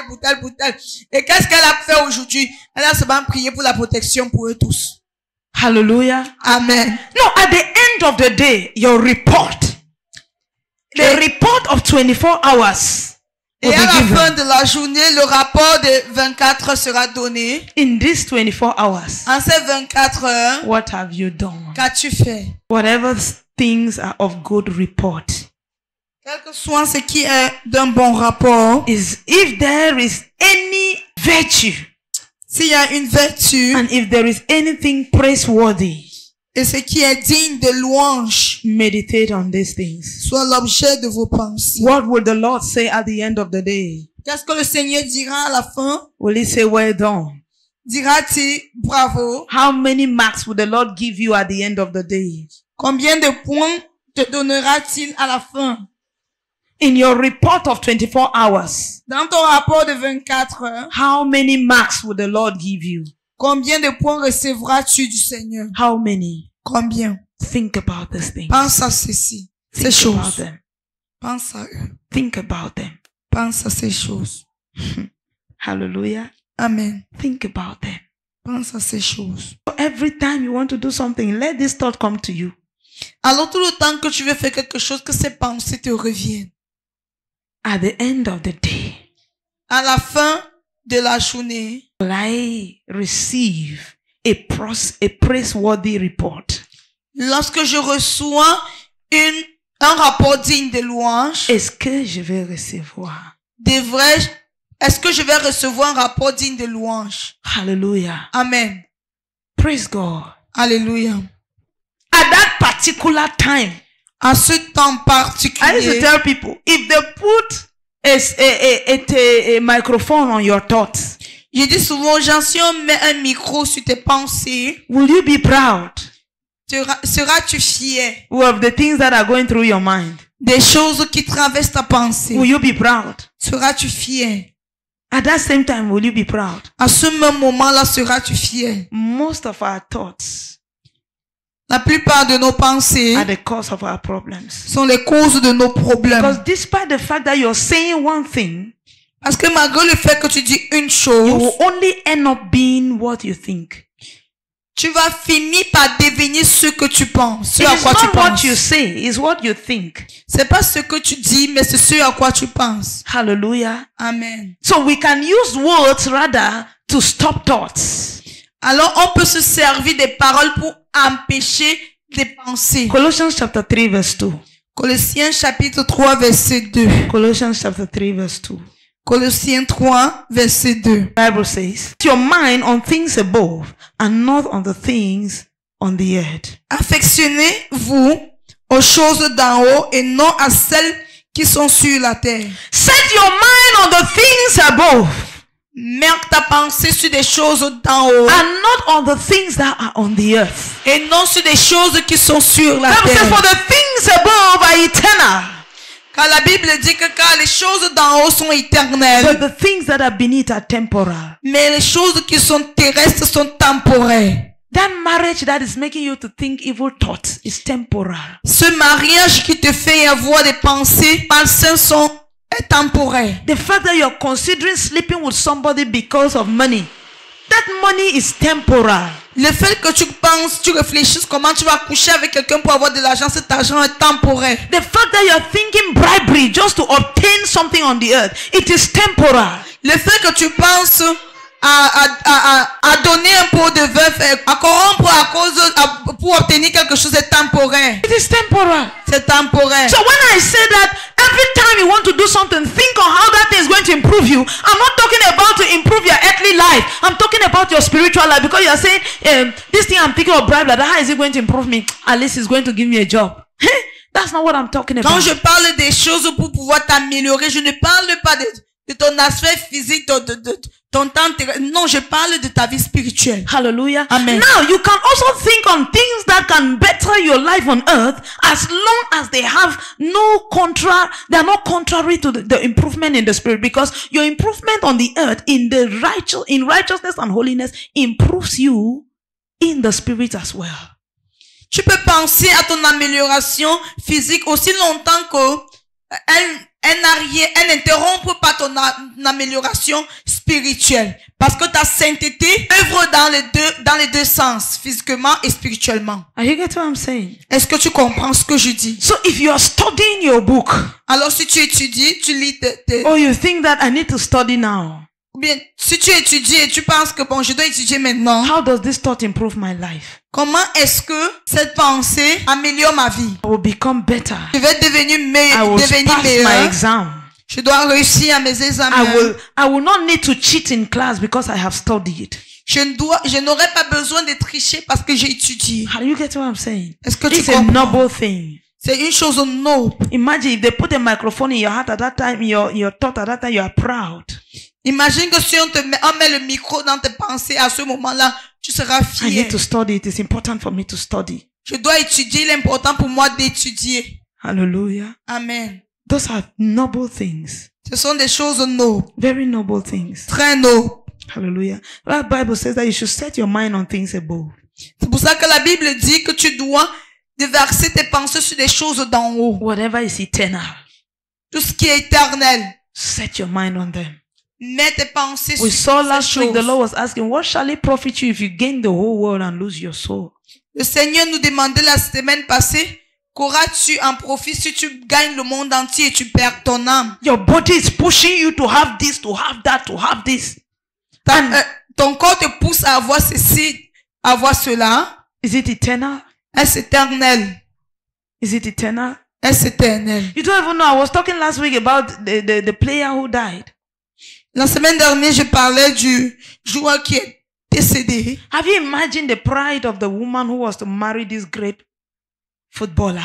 Et qu'est-ce qu'elle a fait aujourd'hui? Elle a seulement prié pour la protection pour eux tous. Hallelujah. Amen. No, at the end of the day, your report, the report of 24 hours, et à la fin de la journée, le rapport de 24 heures sera donné. In these 24 hours, en ces 24 heures, what have you done? Qu'as-tu fait? Whatever things are of good report, quel que soit ce qui est d'un bon rapport, is if there is any virtue, s'il y a une vertu, and if there is anything praiseworthy, et ce qui est digne de louange, meditate on these things. Soit l'objet de vos pensées. What will the Lord say at the end of the day? Qu'est-ce que le Seigneur dira à la fin? Will he say, well done? Dira-t-il, bravo? How many marks will the Lord give you at the end of the day? Combien de points te donnera-t-il à la fin? In your report of 24 hours, dans ton rapport de 24 heures, how many marks will the Lord give you? Combien de points recevras-tu du Seigneur? How many? Combien? Think about this thing. Pense à ceci. Ces choses. Pense à eux. Think about them. Pense à ces choses. Hallelujah. Amen. Think about them. Pense à ces choses. Every time you want to do something, let this thought come to you. Alors tout le temps que tu veux faire quelque chose, que ces pensées te reviennent. At the end of the day, à la fin de la journée, will I receive a praiseworthy report? Lorsque je reçois un rapport digne de louange, est-ce que je vais recevoir? Est-ce que je vais recevoir un rapport digne de louange? Hallelujah. Amen. Praise God. Alléluia. At that particular time, à ce temps particulier, I used to tell people, if they put a microphone on your thoughts, je dis souvent aux gens, si on met un micro sur tes pensées, will you be proud? Seras-tu fier? Of the things that are going through your mind? Des choses qui traversent ta pensée. Will you be proud? Seras-tu fier? At that same time, will you be proud? À ce même moment-là, seras-tu fier? Most of our thoughts, la plupart de nos pensées, are the cause of our problems. Sont les causes de nos problèmes. Because despite the fact that you're saying one thing, parce que malgré le fait que tu dis une chose, you will only end up being what you think. Tu vas finir par devenir ce que tu penses, ce à It quoi is tu not penses. what you say, it's what you think. C'est pas ce que tu dis, mais c'est ce à quoi tu penses. Hallelujah. Amen. So we can use words rather to stop thoughts. Alors on peut se servir des paroles pour empêcher des pensées. Colossians chapter 3 verse 2. Colossiens chapitre 3 verset 2. Colossians chapter 3 verse 2. Colossiens 3 verset 2. Bible says, "Set your mind on things above and not on the things on the earth." Affectionnez-vous aux choses d'en haut et non à celles qui sont sur la terre. Set your mind on the things above. Mets ta pensée sur des choses d'en haut. And not on the things that are on the earth. Et non sur des choses qui sont sur la Bible terre. says, "For the things above are eternal." Car la Bible dit que car les choses d'en haut sont éternelles. But the things that are beneath are temporal. Mais les choses qui sont terrestres sont temporaires. That marriage that is making you to think evil thoughts is temporal. Ce mariage qui te fait avoir des pensées malsaines est temporaire. The fact that you're considering sleeping with somebody because of money, that money is temporal. Le fait que tu penses, tu réfléchisses comment tu vas coucher avec quelqu'un pour avoir de l'argent, cet argent est temporaire. The fact that you are thinking bribery just to obtain something on the earth, it is temporal. Le fait que tu penses à donner un pot de vin, à corrompre pour obtenir quelque chose est temporaire. It is temporal. C'est temporaire. So when I say that every time you want to do something, think on how that thing is going to improve you. I'm not talking about to improve your earthly life. I'm talking about your spiritual life, because you are saying, this thing I'm thinking of bribe, like, how is it going to improve me? At least it's going to give me a job. That's not what I'm talking about. Quand je parle des choses pour pouvoir t'améliorer, je ne parle pas de ton aspect physique, de ton temps. Non, je parle de ta vie spirituelle. Hallelujah. Amen. Now you can also think on things that can better your life on earth, as long as they have they are not contrary to the improvement in the spirit, because your improvement on the earth in righteousness and holiness improves you in the spirit as well. Tu peux penser à ton amélioration physique aussi longtemps que elle n'interrompt pas ton amélioration spirituelle. Parce que ta sainteté œuvre dans les deux sens, physiquement et spirituellement. Are you getting what I'm saying? Est-ce que tu comprends ce que je dis? So if you are studying your book, alors si tu étudies, tu lis or you think that I need to study now, ou bien si tu étudies et tu penses que bon, je dois étudier maintenant, how does this thought improve my life? comment est-ce que cette pensée améliore ma vie? I will become better. Je vais devenir I will pass my meilleur. exam. Je dois réussir à mes examens. I will not need to cheat in class because I have studied. Je n'aurai pas besoin de tricher parce que j'ai étudié. How do you get what I'm saying? Est-ce que tu It's a comprends? noble thing. C'est une chose noble. Imagine if they put a microphone in your heart at that time, your thought at that time, you are proud. Imagine que si on met le micro dans tes pensées à ce moment-là, tu seras I need fier. to study. It is important for me to study. Je dois étudier, il est important pour moi d'étudier. Hallelujah. Amen. Those are noble things. Ce sont des choses nobles. Very noble things. Très nobles. Hallelujah. The Bible says that you should set your mind on things above. C'est pour ça que la Bible dit que tu dois déverser tes pensées sur des choses d'en haut. Whatever is eternal, Tout ce qui est éternel. set your mind on them. Mets tes pensées We sur saw ces last week the choses. Lord was asking, what shall it profit you if you gain the whole world and lose your soul? Le Seigneur nous demandait la semaine passée, qu'auras-tu en profit si tu gagnes le monde entier et tu perds ton âme? Your body is pushing you to have this, to have that, to have this. Ton corps te pousse à avoir ceci, à avoir cela. Is it eternal? Est-ce éternel? Is it eternal? Est-ce éternel? You don't even know. I was talking last week about the player who died. La semaine dernière, je parlais du joueur qui est décédé. Have you imagined the pride of the woman who was to marry this great footballer?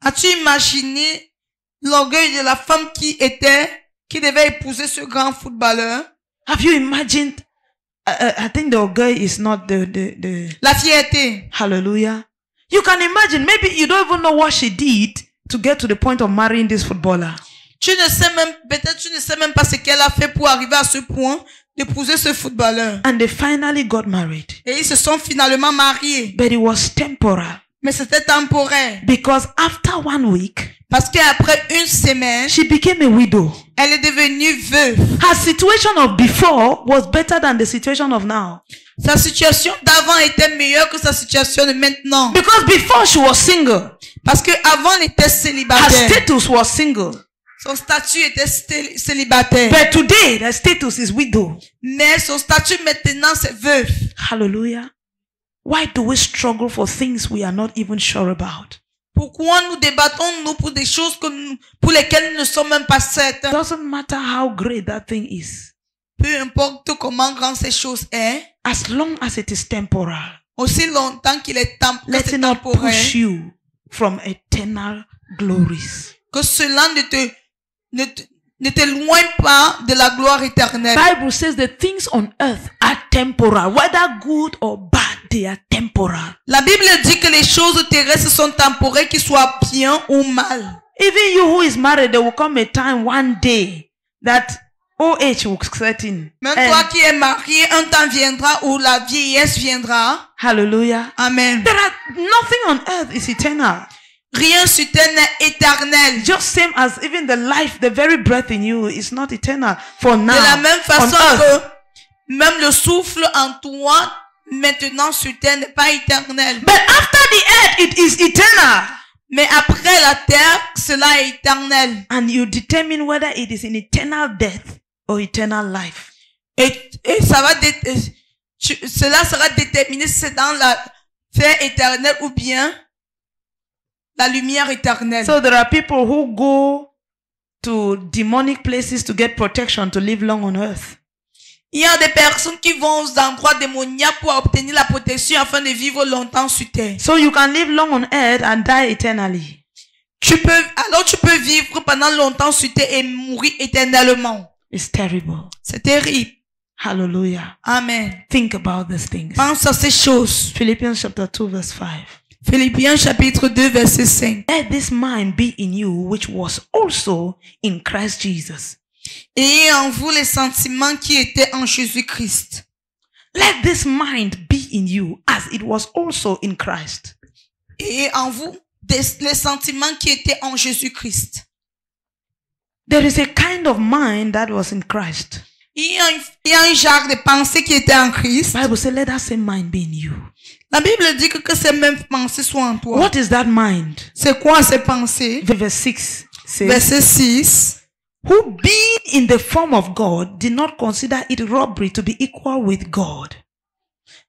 As-tu imaginé l'orgueil de la femme qui devait épouser ce grand footballeur? Have you imagined? I think the orgueil is not the La fierté. hallelujah. You can imagine. Maybe you don't even know what she did to get to the point of marrying this footballer. Peut-être tu ne sais même pas ce qu'elle a fait pour arriver à ce point d'épouser ce footballeur. And they finally got married. Et ils se sont finalement mariés. But it was temporal. Mais c'était temporaire. Because after 1 week, Parce qu'après une semaine, she became a widow. elle est devenue veuve. Her situation of before was better than the situation of now. Sa situation d'avant était meilleure que sa situation de maintenant. Because before she was single. Parce qu'avant elle était Her célibataire. status was single. Son statut était célibataire. But today, the status is widow. Mais son statut maintenant c'est veuve. Hallelujah. Why do we struggle for things we are not even sure about? Pourquoi nous débattons-nous pour des choses pour lesquelles nous ne sommes même pas certains? It doesn't matter how great that thing is. Peu importe comment grand ces choses est, As long as it is temporal, aussi longtemps qu'il est let it not push temporaire, you from eternal glories. que cela ne t'éloigne pas de la gloire éternelle. Bible says the things on earth are temporal, whether good or bad, they are temporal. La Bible dit que les choses terrestres sont temporaires, qu'ils soient bien ou mal. Even you who is married, there will come a time one day that OH will set in. Même And- toi qui es marié, un temps viendra où la vieillesse viendra. Hallelujah. Amen. There are nothing on earth is eternal. Rien sur terre n'est éternel. Just same as even the life, the very breath in you is not eternal for now. De la même on façon earth. que même le souffle en toi maintenant sur terre n'est pas éternel. But after the earth, it is eternal. Mais après la terre, cela est éternel. And you determine whether it is in eternal death or eternal life. Et ça va cela sera déterminé si c'est dans la fer éternelle ou bien la lumière éternelle. So there are people who go to demonic places to get protection to live long on earth. Il y a des personnes qui vont aux endroits démoniaques pour obtenir la protection afin de vivre longtemps sur terre. So you can live long on earth and die eternally. Tu peux vivre pendant longtemps sur terre et mourir éternellement. It's terrible. C'est terrible. Hallelujah. Amen. Think about these things. Pense à ces choses. Philippians chapter 2 verse 5. Philippiens chapitre 2 verset 5. Let this mind be in you which was also in Christ Jesus. Ayez en vous les sentiments qui étaient en Jésus-Christ. Let this mind be in you as it was also in Christ. Ayez en vous les sentiments qui étaient en Jésus-Christ. There is a kind of mind that was in Christ. Il y a un genre de pensée qui était en Christ. The Bible says, let that same mind be in you. La Bible dit que ces mêmes pensées soient en toi. What is that mind? C'est quoi ces pensées? Verse 6 says, Verset 6. Who being in the form of God did not consider it robbery to be equal with God.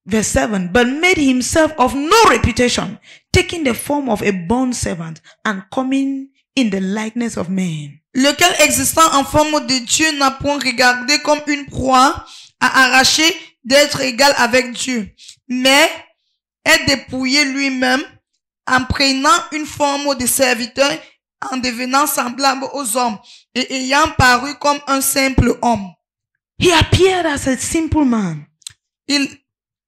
Verse 7, but made himself of no reputation, taking the form of a bondservant and coming in the likeness of men. Lequel existant en forme de Dieu n'a point regardé comme une proie à arracher d'être égal avec Dieu, mais est dépouillé lui-même en prenant une forme de serviteur, en devenant semblable aux hommes et ayant paru comme un simple homme. He appeared as a simple man. Il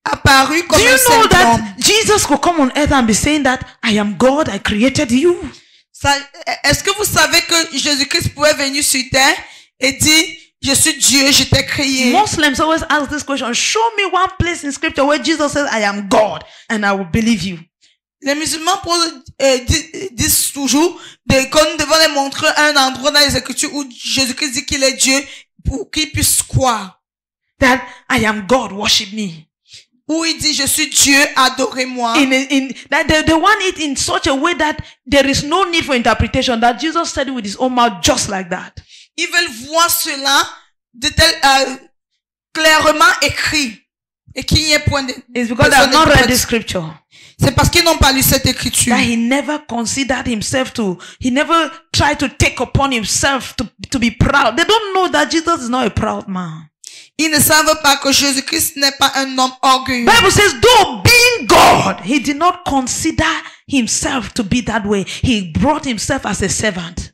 apparut comme Do un you know simple homme. that Jesus could come on earth and be saying that I am God, I created you? Est-ce que vous savez que Jésus-Christ pouvait venir sur terre et dire, je suis Dieu, je t'ai créé? Muslims always ask this question, show me one place in scripture where Jesus says I am God and I will believe you. Les musulmans disent toujours qu'on nous devons les montrer un endroit dans les Écritures où Jésus-Christ dit qu'il est Dieu pour qu'ils puissent croire. That I am God, worship me. Où il dit je suis Dieu, adorez-moi. That they want it in such a way that there is no need for interpretation, that Jesus said it with his own mouth just like that. Ils veulent voir cela clairement écrit et qu'il n'y ait point de... It's because they have not read the scripture. C'est parce qu'ils n'ont pas lu cette écriture. That he never considered himself he never tried to take upon himself to be proud. They don't know that Jesus is not a proud man. Ils ne savent pas que Jésus-Christ n'est pas un homme orgueilleux. Bible says, though being God, he did not consider himself to be that way. He brought himself as a servant.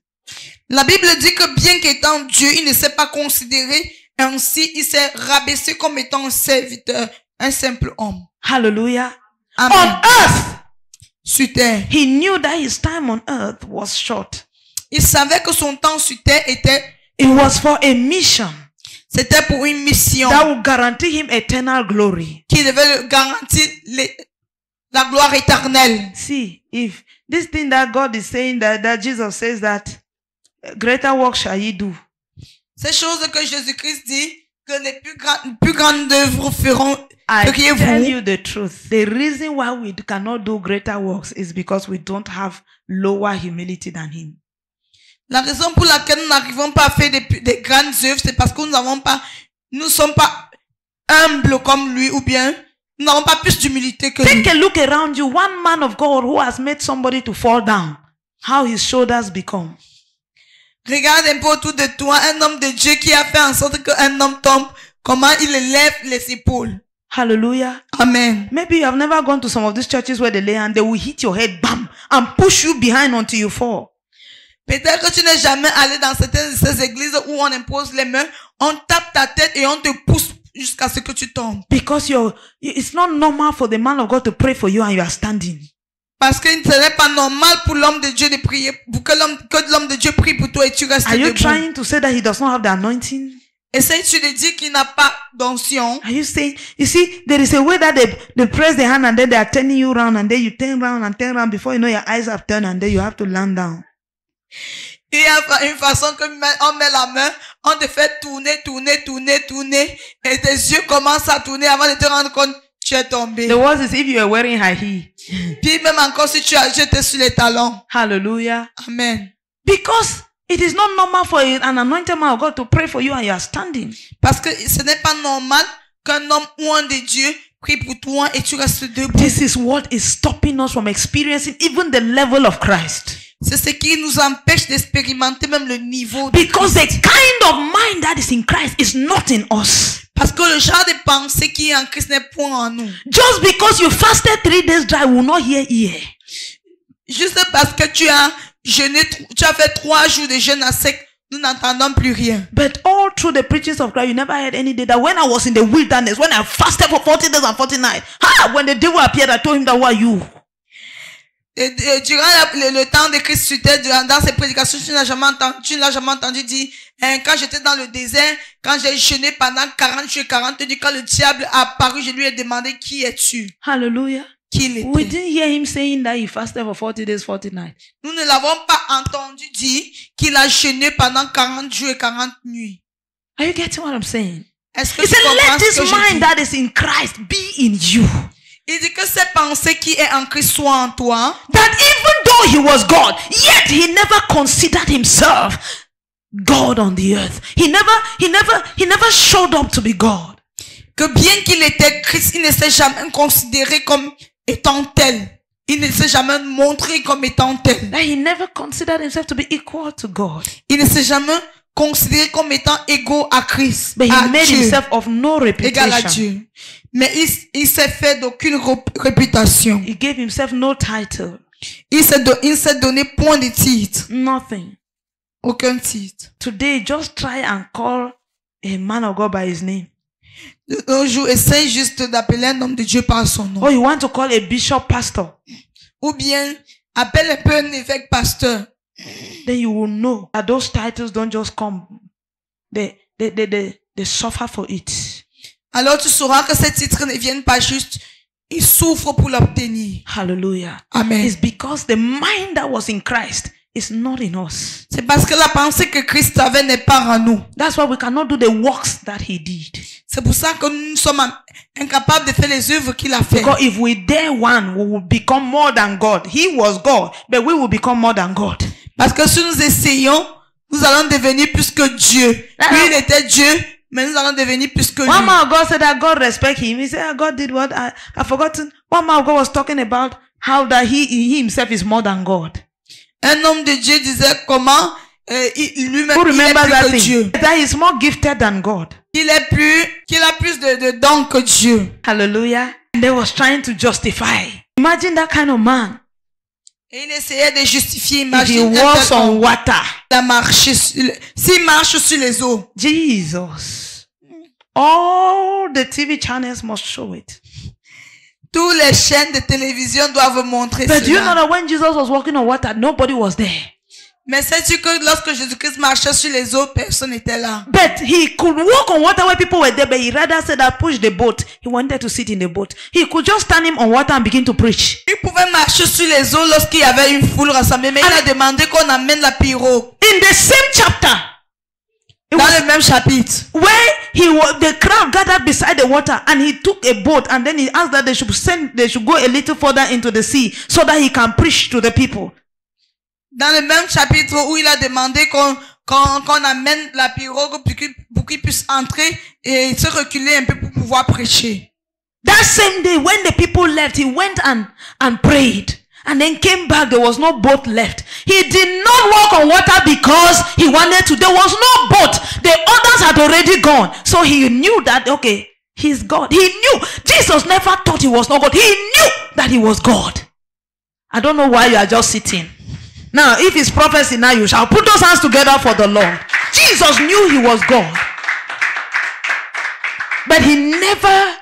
La Bible dit que bien qu'étant Dieu, il ne s'est pas considéré ainsi, il s'est rabaissé comme étant un serviteur, un simple homme. Hallelujah. Amen. On earth, sur terre. He knew that his time on earth was short. Il savait que son temps sur terre it was for a mission. C'était pour une mission. That would guarantee him eternal glory. Qui devait garantir la gloire éternelle. See, if this thing that God is saying, that Jesus says that greater work shall ye do. Ces choses que Jésus-Christ dit, que les plus grandes œuvres feront. I tell you the truth. The reason why we cannot do greater works is because we don't have lower humility than him. La raison pour laquelle nous n'arrivons pas à faire des grandes œuvres, c'est parce que nous ne sommes pas humbles comme lui, ou bien nous n'avons pas plus d'humilité que lui. Take a look around you. One man of God who has made somebody to fall down. How his shoulders become. Regarde un peu autour de toi, un homme de Dieu qui a fait en sorte qu'un homme tombe, comment il élève les épaules. Hallelujah. Amen. Maybe you have never gone to some of these churches where they lay and they will hit your head, bam, and push you behind until you fall. Peut-être que tu n'es jamais allé dans certaines de ces églises où on impose les mains, on tape ta tête et on te pousse jusqu'à ce que tu tombes. Because it's not normal for the man of God to pray for you and you are standing. Parce que ce n'est pas normal pour l'homme de Dieu de prier, pour que l'homme de Dieu prie pour toi et tu restes debout. Are you trying to say that he does not have the anointing? Essayes-tu de dire qu'il n'a pas d'onction? Are you saying, you see, there is a way that they press the hand and then they are turning you around and then you turn around and turn around before you know your eyes have turned and then you have to land down. Il y a une façon que on met la main, on te fait tourner, et tes yeux commencent à tourner avant de te rendre compte, tu es tombé. The worst is if you are wearing high heel. Puis même encore si tu as jeté sur les talons. Hallelujah. Amen. Because it is not normal for an anointed man of God to pray for you and you are standing. Parce que ce n'est pas normal qu'un homme ou un de Dieu prie pour toi et tu restes debout. This is what is stopping us from experiencing even the level of Christ. C'est ce qui nous empêche d'expérimenter même le niveau de Because the Christ. kind of mind that is in Christ is not in us. Parce que le genre de pensée qui est en Christ n'est point en nous. Just because you fasted 3 days dry will not hear ear. Juste parce que tu as jeûné, tu as fait 3 jours de jeûne à sec, nous n'entendons plus rien. But all through the preachings of Christ, you never heard any day that when I was in the wilderness, when I fasted for 40 days and 40 nights, when the devil appeared, I told him that, who are you? Et durant le temps de Christ sur terre, dans ses prédications, tu n'as jamais entendu dire, quand j'étais dans le désert, quand j'ai jeûné pendant 40 jours et 40 nuits, quand le diable a apparu, je lui ai demandé, qui es-tu? Hallelujah. Qui il We était? didn't hear him saying that he fasted for 40 days, 40 nights. Nous ne l'avons pas entendu dire qu'il a jeûné pendant 40 jours et 40 nuits. Are you getting what I'm saying? Est-ce que He tu said, comprends let ce this que je mind dis? that is in Christ be in you. Il dit que cette pensée qui est en Christ soit en toi. That even though he was God, yet he never considered himself God on the earth. He never showed up to be God. Que bien qu'il était Christ, il ne s'est jamais considéré comme étant tel. Il ne s'est jamais montré comme étant tel. That he never considered himself to be equal to God. Il ne s'est jamais considéré comme étant égaux à Christ. But he à made Dieu, himself of no égal à reputation. Dieu. Mais il s'est fait d'aucune réputation. He gave himself no title. Il s'est donné point de titre. Nothing. Aucun titre. Today, just try and call a man of God by his name. Un jour, essaye juste d'appeler un homme de Dieu par son nom. Or you want to call a bishop pastor. Ou bien, appelle un peu un évêque pasteur. Then you will know that those titles don't just come. They suffer for it. Alors tu sauras que ces titres ne viennent pas juste. Ils souffrent pour l'obtenir. Hallelujah. Amen. It's because the mind that was in Christ is not in us. C'est parce que la pensée que Christ avait n'est pas en nous. That's why we cannot do the works that he did. C'est pour ça que nous sommes incapables de faire les œuvres qu'il a fait. Because if we dare one, we will become more than God. He was God, but we will become more than God. Parce que si nous essayons, nous allons devenir plus que Dieu. Lui, il était Dieu, mais nous allons devenir plus que lui. One man of God said that God respect him. He said, God did what? I forgotten. One man of God was talking about how that he himself is more than God. Un homme de Dieu disait comment lui-même Who il est remembers plus that que thing? Dieu. That he's more gifted than God. Qu'il a plus de dons que Dieu. Hallelujah. And they was trying to justify. Imagine that kind of man. Et il essayait de justifier. If he Imagine walks on water. s'il marche sur les eaux. Jesus. All the TV channels must show it. Tous les chaînes de télévision doivent montrer But do you know cela. that when Jesus was walking on water, nobody was there? Mais sais-tu que lorsque Jésus-Christ marchait sur les eaux, personne n'était là. But he could walk on water where people were there, but he rather said that push the boat. He wanted to sit in the boat. He could just stand him on water and begin to preach. Il pouvait marcher sur les eaux lorsqu'il y avait une foule rassemblée, mais il a demandé qu'on amène la pirogue. In the same chapter, Dans le même chapitre. where the crowd gathered beside the water and he took a boat and then he asked that they should go a little further into the sea so that he can preach to the people. Dans le même chapitre où il a demandé qu'on amène la pirogue pour qu'il puisse entrer et se reculer un peu pour pouvoir prêcher. That same day when the people left, he went and prayed. And then came back, there was no boat left. He did not walk on water because he wanted to. There was no boat. The others had already gone. So he knew that, okay, he's God. He knew. Jesus never thought he was not God. He knew that he was God. I don't know why you are just sitting. Now, if it's prophecy now, you shall put those hands together for the Lord. Jesus knew he was God. But he never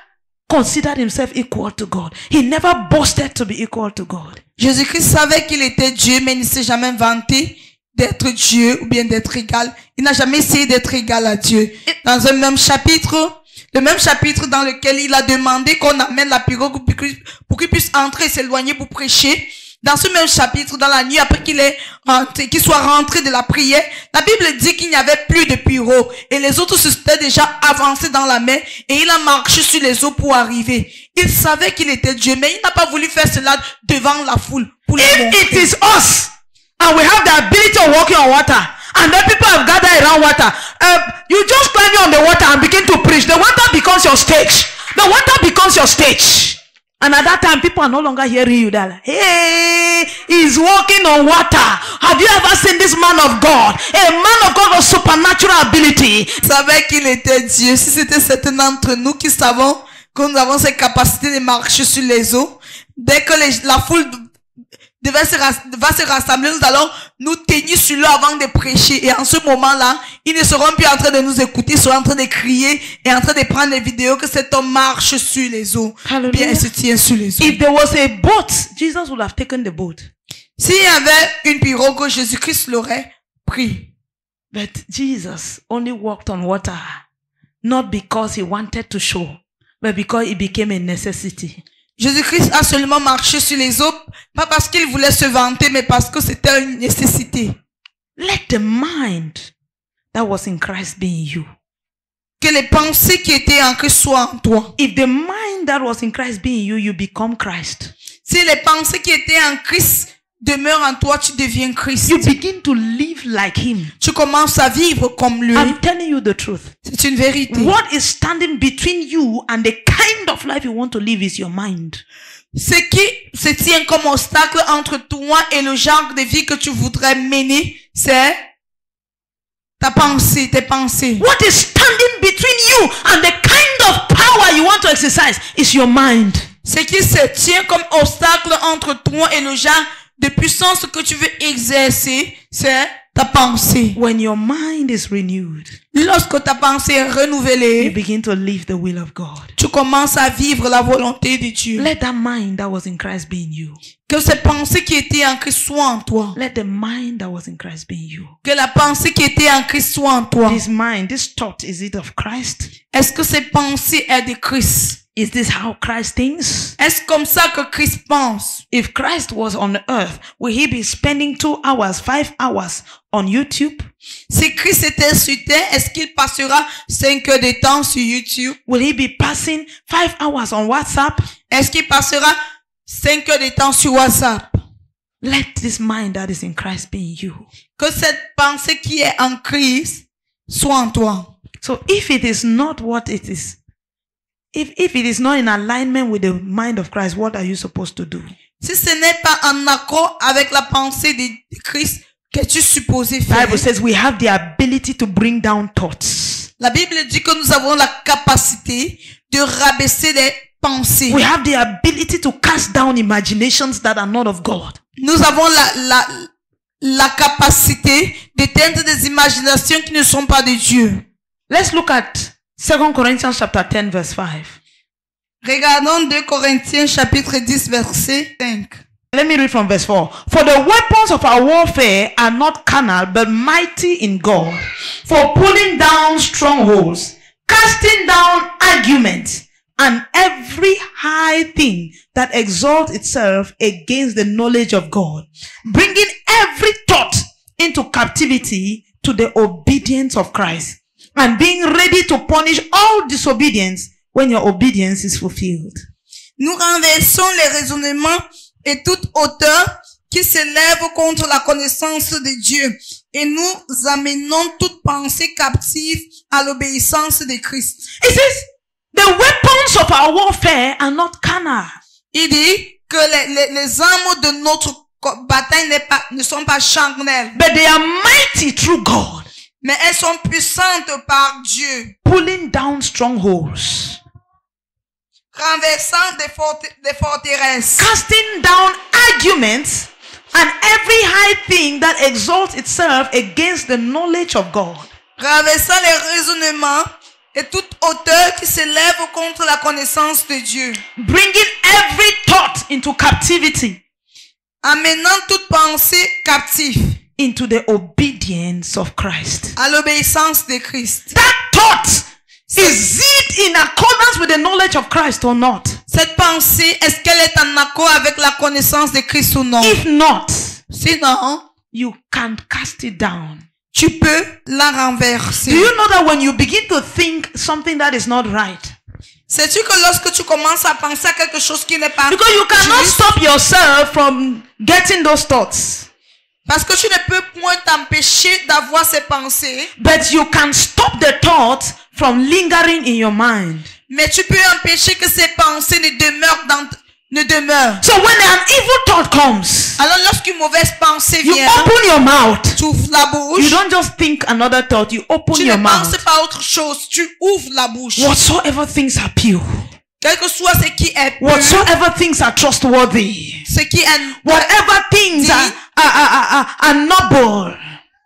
considered himself equal to God. He never boasted to be equal to God. Jésus-Christ savait qu'il était Dieu, mais il ne s'est jamais vanté d'être Dieu ou bien d'être égal. Il n'a jamais essayé d'être égal à Dieu. Dans le même chapitre dans lequel il a demandé qu'on amène la pirogue pour qu'il puisse entrer et s'éloigner pour prêcher. Dans ce même chapitre, dans la nuit après qu'il soit rentré de la prière, la Bible dit qu'il n'y avait plus de pirogue et les autres se étaient déjà avancés dans la mer et il a marché sur les eaux pour arriver. Il savait qu'il était Dieu, mais il n'a pas voulu faire cela devant la foule. Pour le If montrer. it is us, and we have the ability of walking on water, and then people have gathered around water, you just climb on the water and begin to preach. The water becomes your stage. The water becomes your stage. And at that time, people are no longer hearing you. They're like, hey, he's walking on water. Have you ever seen this man of God? A man of God with supernatural ability. Il savait qu'il était Dieu. Si c'était certains d'entre nous qui savons que nous avons cette capacité de marcher sur les eaux, dès que la foule va se rassembler, nous allons nous tenir sur l'eau avant de prêcher. Et en ce moment-là, ils ne seront plus en train de nous écouter, ils seront en train de crier et en train de prendre des vidéos que cet homme marche sur les eaux. Hallelujah. Bien, il se tient sur les eaux. If there was a boat, Jesus would have taken the boat. S'il y avait une pirogue, Jésus-Christ l'aurait pris. But Jesus only walked on water, not because he wanted to show, but because it became a necessity. Jésus-Christ a seulement marché sur les eaux, pas parce qu'il voulait se vanter, mais parce que c'était une nécessité. Let the mind that was in Christ be in you. Que les pensées qui étaient en Christ soient en toi. If the mind that was in Christ be in you, you become Christ. Si les pensées qui étaient en Christ demeurent en toi, tu deviens Christ. You begin to live like him. Tu commences à vivre comme lui. I'm telling you the truth. C'est une vérité. What is standing between you and the kind of life you want to live is your mind. Ce qui se tient comme obstacle entre toi et le genre de vie que tu voudrais mener, c'est ta pensée, tes pensées. What is standing between you and the kind of power you want to exercise is your mind. Ce qui se tient comme obstacle entre toi et le genre de puissance que tu veux exercer, c'est ta pensée. When your mind is renewed, Lorsque ta pensée est you renouvelée, begin to live the will of God. tu commences à vivre la volonté de Dieu. Let that mind that was in Christ be in you. Que ces pensées qui étaient en Christ soient en toi. Let the mind that was in Christ be in you. Que la pensée qui était en Christ soit en toi. This mind, this thought, is it of Christ? Est-ce que ces pensées est de Christ? Is this how Christ thinks? Est-ce comme ça que Christ pense? If Christ was on earth, will he be spending 2 hours, 5 hours on YouTube? Si Christ était sur terre, est-ce qu'il passera 5 heures de temps sur YouTube? Will he be passing 5 hours on WhatsApp? Est-ce qu'il passera 5 heures de temps sur WhatsApp? Let this mind that is in Christ be in you. Que cette pensée qui est en Christ soit en toi. So if it is not what it is, if it is not in alignment with the mind of Christ, what are you supposed to do? Si ce n'est pas en accord avec la pensée de Christ, qu'es-tu supposé faire? Bible says we have the ability to bring down thoughts. La Bible dit que nous avons la capacité de rabaisser les pensées. We have the ability to cast down imaginations that are not of God. Nous avons la capacité d'éteindre des imaginations qui ne sont pas de Dieu. Let's look at 2 Corinthians chapter 10 verse 5. Regardons 2 Corinthiens chapitre 10 verset 5. Let me read from verse 4. For the weapons of our warfare are not carnal, but mighty in God, for pulling down strongholds, casting down arguments, and every high thing that exalts itself against the knowledge of God, bringing every thought into captivity to the obedience of Christ, and being ready to punish all disobedience when your obedience is fulfilled. Nous renversons les raisonnements et toute hauteur qui s'élève contre la connaissance de Dieu, et nous amenons toute pensée captive à l'obéissance de Christ. It says, the weapons of our warfare are not carnal. Il dit que les armes de notre bataille ne sont pas charnelles, But they are mighty through God, mais elles sont puissantes par Dieu, pulling down strongholds, renversant des forteresses, casting down arguments, and every high thing that exalts itself against the knowledge of God, renversant les raisonnements et toute hauteur qui s'élève contre la connaissance de Dieu, bringing every thought into captivity, amenant toute pensée captive into the obedience of Christ. à l'obéissance de Christ. That thought, is it in accordance with the knowledge of Christ or not? Cette pensée, est-ce qu'elle est en accord avec la connaissance de Christ ou non? If not, Sinon, you can't cast it down. tu peux la renverser. Do you know that when you begin to think something that is not right, Sais-tu que lorsque tu commences à penser à quelque chose qui n'est pas Because you cannot juste, stop yourself from getting those thoughts. parce que tu ne peux point t'empêcher d'avoir ces pensées, But you can stop the thoughts from lingering in your mind. mais tu peux empêcher que ces pensées ne demeurent. So when an evil thought comes, Alors lorsqu'une mauvaise pensée you vient, open your mouth. tu ouvres la bouche. You don't just think another thought, you open Tu ne your penses mouth. pas à autre chose, tu ouvres la bouche. Whatsoever things are pure, Quel que soit ce qui est pur, whatsoever things are trustworthy, ce qui est whatever things are noble,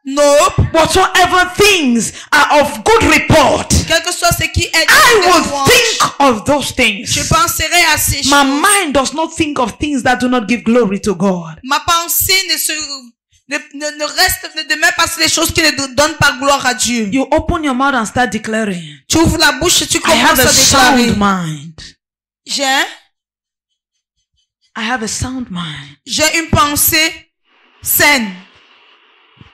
noble, whatsoever things are of good report, quel que soit ce qui est I de will louange, think of those je things. penserai à ces My choses. mind does not think of things that do not give glory to God. Ma pensée ne demeure pas sur les choses qui ne donnent pas gloire à Dieu. You open your mouth and start declaring, Tu ouvres la bouche et tu I commences have a à déclarer. sound mind. I have a sound mind. J'ai une pensée saine.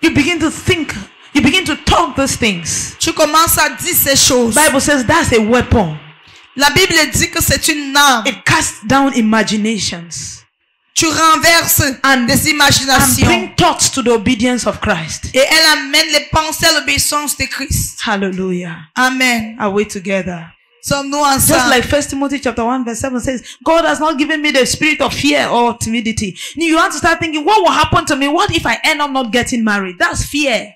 You begin to think, you begin to talk those things. Tu commences à dire ces choses. Bible says that's a weapon. La Bible dit que c'est une arme. It casts down imaginations Tu renverses des and imaginations. bring thoughts to the obedience of Christ. Et elle amène les pensées à l'obéissance de Christ. Hallelujah. Amen. Are we together? Sommes-nous Just ensemble? like 1 Timothy chapter 1 verse 7 says, God has not given me the spirit of fear or timidity. You have to start thinking, what will happen to me? What if I end up not getting married? That's fear.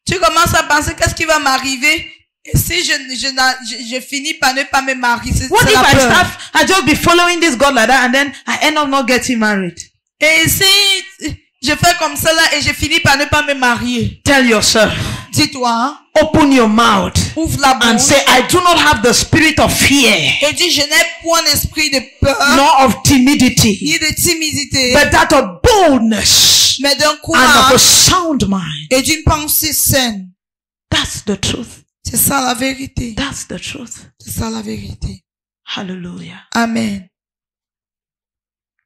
Tu commences à penser qu'est-ce qui va m'arriver et si je finis par ne pas me marier. C'est What if la peur. I just be following this God like that and then I end up not getting married? Et si je fais comme ça là et je finis par ne pas me marier. Tell yourself, Dis-toi, hein, open your mouth ouvre la and bouche say, I do not have the spirit of fear, et dis je n'ai point d'esprit de peur nor of timidity, ni de timidité, but that of boldness mais d'un and of courage a sound mind. et d'une pensée saine. That's the truth. C'est ça la vérité. That's the truth. C'est ça la vérité. Hallelujah. Amen.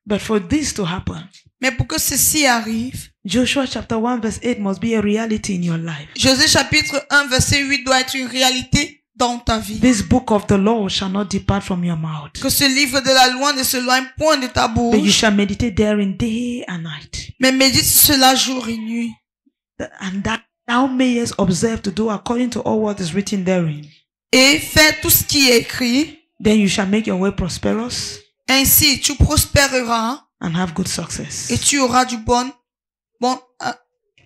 But for this to happen, Mais pour que ceci arrive, Joshua chapter 1 verse 8 must be a reality in your life. Josué chapitre 1 verset 8 doit être une réalité dans ta vie. This book of the law shall not depart from your mouth, Que ce livre de la loi ne se loigne point de ta but you bouche, shall meditate therein day and night, mais médite cela jour et nuit, and that thou mayest observe to do according to all what is written therein. et fais tout ce qui est écrit. Then you shall make your way prosperous Ainsi, tu prospéreras and have good success. et tu auras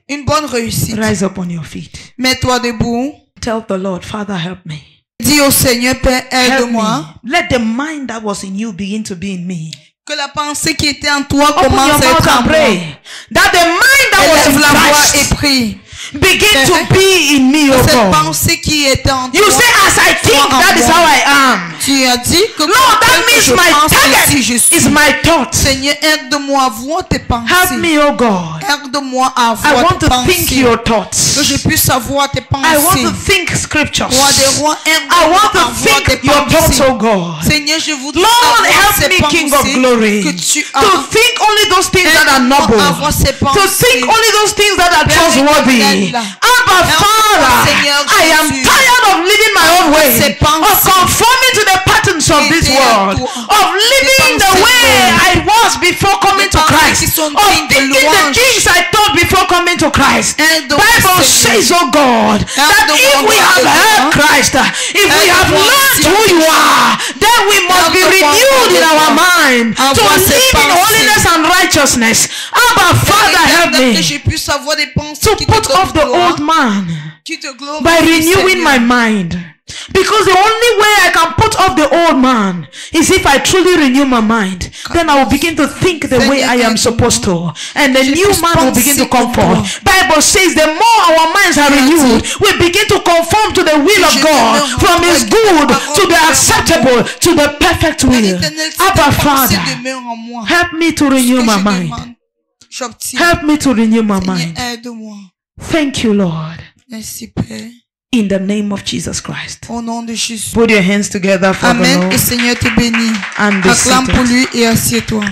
une bonne réussite. Rise up on your feet. Mets-toi debout. Tell the Lord, Father, help me. Dis au Seigneur, Père, Help aide-moi. me. Let the mind that was in you begin to be in me. Que la pensée qui était en toi Open your commence à mouth être en and moi. pray. That the mind that was Élève in la voix et Christ prie. begin to be in me, oh Cette God. pensée qui était en toi. You say, as I think, that is how I am. Tu as dit que Lord, that tel que means je my pense, target ainsi je suis. is my thought. Seigneur, aide-moi à voir tes pensées. Help me, oh God. Aide-moi à I voir want tes to think pensées. your Que thoughts. je puisse savoir tes I want pensées. to think scriptures. Roi des rois, I aide-moi want à to voir think tes your thoughts, pensées. oh God. Seigneur, je voudrais Lord, avoir help ces me, King of pensées glory, que tu as. to think only those things that are Aide-moi noble, à avoir ces to pensées. think only those things that are Père trustworthy. éternel, Abba, Father, Seigneur I am Jésus. tired of living my own way, Ces pensées. of conforming to the patterns of this Aider world, à toi. of living the pensées way I was before coming to pensées Christ, qui sont of dignes de thinking the louange. things I thought before coming to Christ. Aide-moi, Bible Seigneur. says, oh God, that if we have heard Christ, if we have Aide-moi, learned who Seigneur. you are, then we must be Aide-moi, renewed in our Aide-moi. mind to Avoir ces live in pensées. holiness and righteousness. Abba, Father, help Que me je puisse avoir des pensées to qui te put off the donnent gloire, old man qui te glorifient, by renewing Seigneur. my mind. Because the only way I can put off the old man is if I truly renew my mind. Then I will begin to think the way I am supposed to. And the new man will begin to come forth. Bible says the more our minds are renewed, we begin to conform to the will of God, from his good to the acceptable to the perfect will. Abba, Father, help me to renew my mind. Help me to renew my mind. Thank you, Lord. Merci, Père. In the name of Jesus Christ. Au nom de Jésus. Put your hands together for the Amen. Lord Que le Seigneur te bénisse. and be Acclame pour seated. lui et assieds-toi.